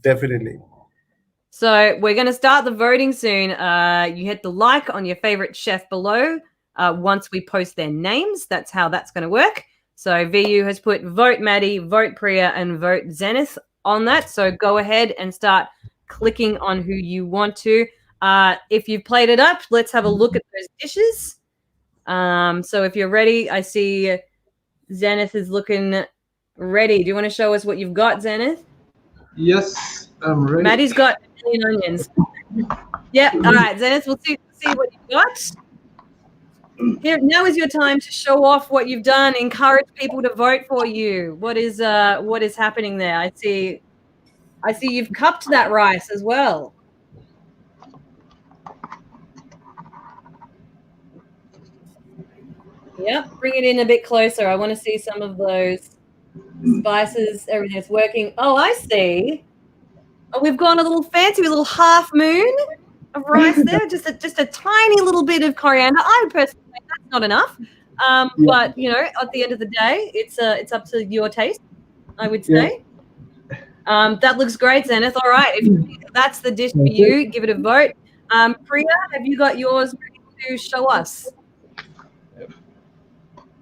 B: Definitely.
A: So we're going to start the voting soon. You hit the like on your favorite chef below. Once we post their names, that's how that's going to work. So VU has put vote Maddie, vote Priya, and vote Zenith on that. So go ahead and start clicking on who you want to. If you've played it up, let's have a look at those dishes. So if you're ready, I see Zenith is looking ready. Do you want to show us what you've got, Zenith?
D: Yes, I'm ready.
A: Maddie's got a million onions. Yeah. All right, Zenith, we'll see what you've got. Here, now is your time to show off what you've done. Encourage people to vote for you. What is happening there? I see you've cupped that rice as well. Yep, bring it in a bit closer. I want to see some of those spices. Everything's working. Oh, I see. Oh, we've gone a little fancy, a little half moon of rice there. Just a tiny little bit of coriander. I would personally say that's not enough. But at the end of the day, it's up to your taste, I would say. That looks great, Zenith. All right, if that's the dish for you, give it a vote. Priya, have you got yours ready to show us?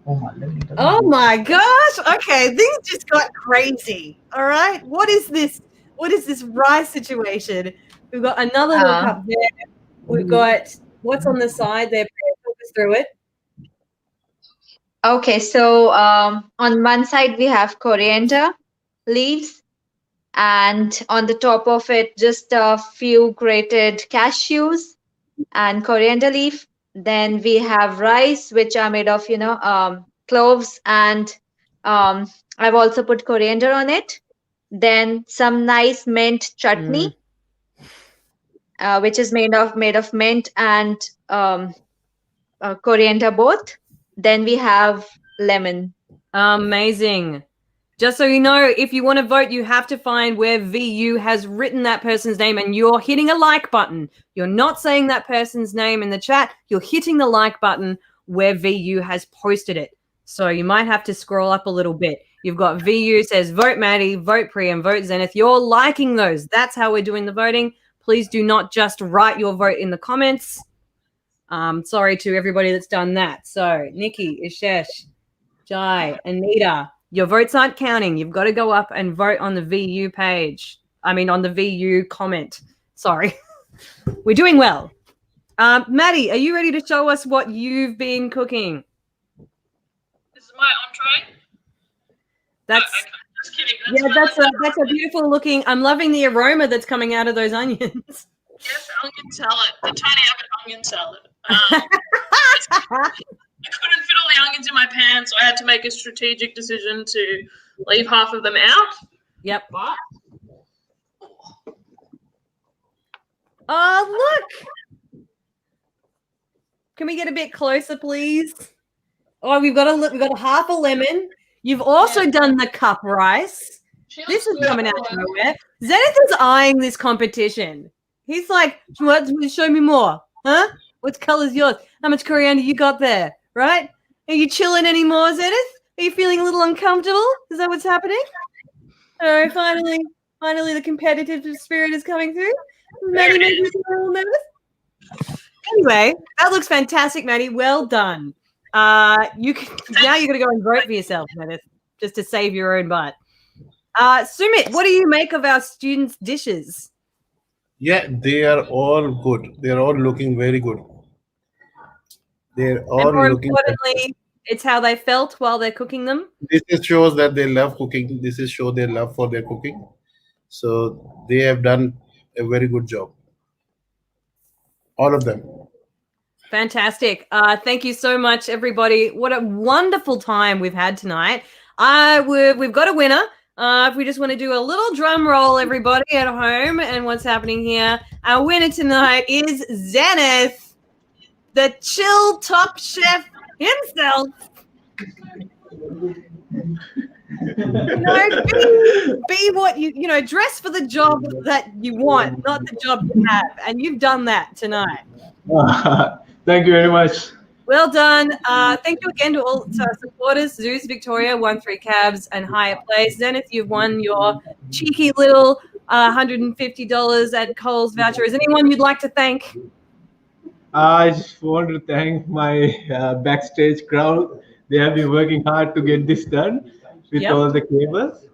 A: Oh my gosh. Okay, things just got crazy. All right. What is this? What is this rice situation? We've got another little cup there. We've got what's on the side there. Talk us through it.
C: Okay, so on one side we have coriander leaves, and on the top of it just a few grated cashews and coriander leaf. Then we have rice, which are made of cloves, and I've also put coriander on it. Then some nice mint chutney, which is made of mint and coriander both. Then we have lemon.
A: Amazing. Just so you know, if you want to vote, you have to find where VU has written that person's name, and you're hitting a like button. You're not saying that person's name in the chat. You're hitting the like button where VU has posted it. So you might have to scroll up a little bit. You've got VU says vote Maddie, vote Priya, and vote Zenith. You're liking those. That's how we're doing the voting. Please do not just write your vote in the comments. Sorry to everybody that's done that. So Nikki, Ishesh, Jai, Anita, your votes aren't counting. You've got to go up and vote on the VU page. I mean, on the VU comment. Sorry. We're doing well. Maddie, are you ready to show us what you've been cooking?
E: This is my entree.
A: That's
E: Okay, just kidding.
A: that's a beautiful looking. I'm loving the aroma that's coming out of those onions.
E: Yes, onion salad. The tiny onion salad. I couldn't fit all the onions in my pan, so I had to make a strategic decision to leave half of them out.
A: Yep.
E: But
A: Oh, look. Can we get a bit closer, please? Oh, we've got a half a lemon. You've also done the cup rice. This is coming out of nowhere. Zenith is eyeing this competition. He's like, what? Show me more. Huh? What color's yours? How much coriander you got there? Right? Are you chilling anymore, Zenith? Are you feeling a little uncomfortable? Is that what's happening? All right, finally the competitive spirit is coming through. Maddie made you a little nervous. Anyway, that looks fantastic, Maddie. Well done. Now you're gonna go and vote for yourself, Zenith, just to save your own butt. Sumit, what do you make of our students' dishes?
B: Yeah, they are all good. They are all looking very good. They're
A: And
B: all
A: more
B: looking.
A: importantly, it's how they felt while they're cooking them.
B: This is shows that they love cooking. This is show their love for their cooking. So they have done a very good job. All of them.
A: Fantastic. Thank you so much, everybody. What a wonderful time we've had tonight. We've got a winner. If we just want to do a little drum roll, everybody at home, and what's happening here. Our winner tonight is Zenith, the chill top chef himself. Be what dress for the job that you want, not the job you have. And you've done that tonight.
D: Thank you very much.
A: Well done. Thank you again to all our supporters, Zeus, Victoria, 1-3 Cabs, and Higher Place. Zenith, you've won your cheeky little $150 at Coles voucher. Is anyone you'd like to thank?
D: I just want to thank my backstage crowd. They have been working hard to get this done with all the cables.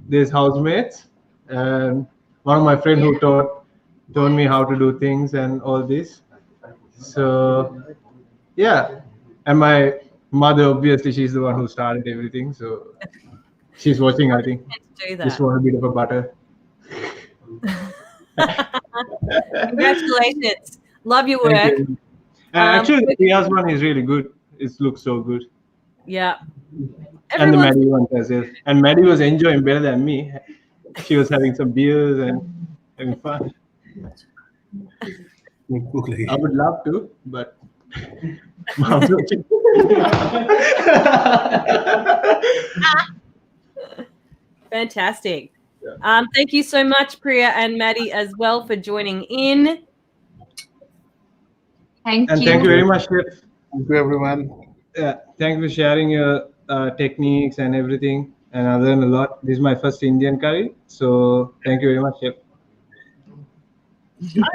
D: There's housemates and one of my friends who taught me how to do things and all this. So yeah, and my mother, obviously she's the one who started everything, so she's watching, I think. Just want a bit of a butter.
A: Congratulations. Love your work.
D: Thank you. Actually, the Priya's one is really good. It looks so good.
A: Yeah.
D: And the Maddie one as well. And Maddie was enjoying better than me. She was having some beers and having fun. I would love to, but
A: fantastic. Thank you so much, Priya and Maddie, as well, for joining in.
C: Thank you.
D: Thank you very much, Chef.
B: Thank you, everyone.
D: Thank you for sharing your techniques and everything. And I learned a lot. This is my first Indian curry, so thank you very much, Chef.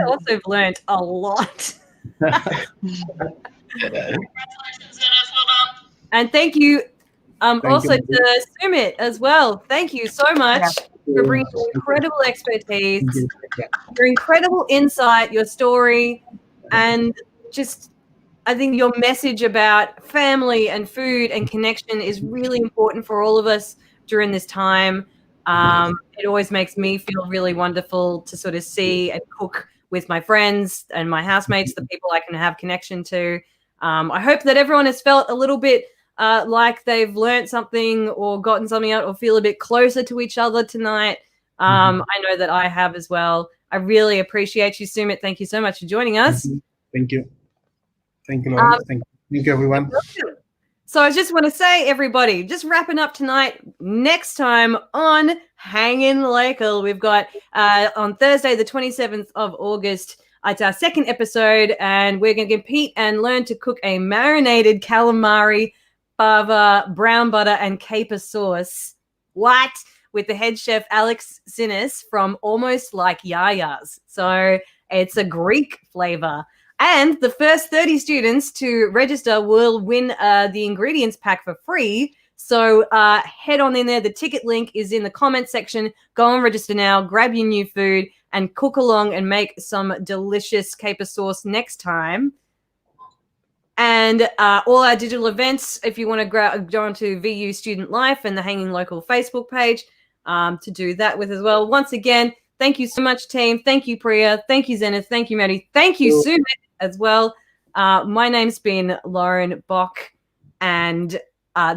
A: I also have learned a lot.
E: Congratulations, Zenith. Well done.
A: And thank you also to Sumit as well. Thank you so much for bringing incredible expertise, your incredible insight, your story, and just I think your message about family and food and connection is really important for all of us during this time. It always makes me feel really wonderful to sort of see and cook with my friends and my housemates, the people I can have connection to. I hope that everyone has felt a little bit like they've learned something or gotten something out or feel a bit closer to each other tonight. I know that I have as well. I really appreciate you, Sumit. Thank you so much for joining us.
B: Thank you. Thank you, Lauren. Thank you, everyone.
A: So I just want to say, everybody, just wrapping up tonight. Next time on Hanging Local, we've got on Thursday, the 27th of August, It's our second episode, and we're going to compete and learn to cook a marinated calamari, fava, brown butter, and caper sauce. What? With the head chef Alex Sinis from Almost Like Yaya's. So it's a Greek flavor. And the first 30 students to register will win the ingredients pack for free. So head on in there. The ticket link is in the comment section. Go and register now. Grab your new food and cook along and make some delicious caper sauce next time. And all our digital events, if you want to go onto VU Student Life and the Hanging Local Facebook page to do that with as well. Once again, thank you so much, team. Thank you, Priya. Thank you, Zenith. Thank you, Maddie. Thank you, Sumit, as well. My name's been Lauren Bock, and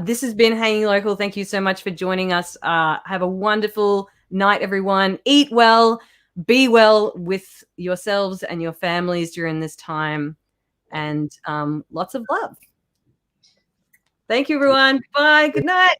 A: this has been Hanging Local. Thank you so much for joining us. Have a wonderful night, everyone. Eat well, be well with yourselves and your families during this time, and lots of love. Thank you, everyone. Bye. Good night.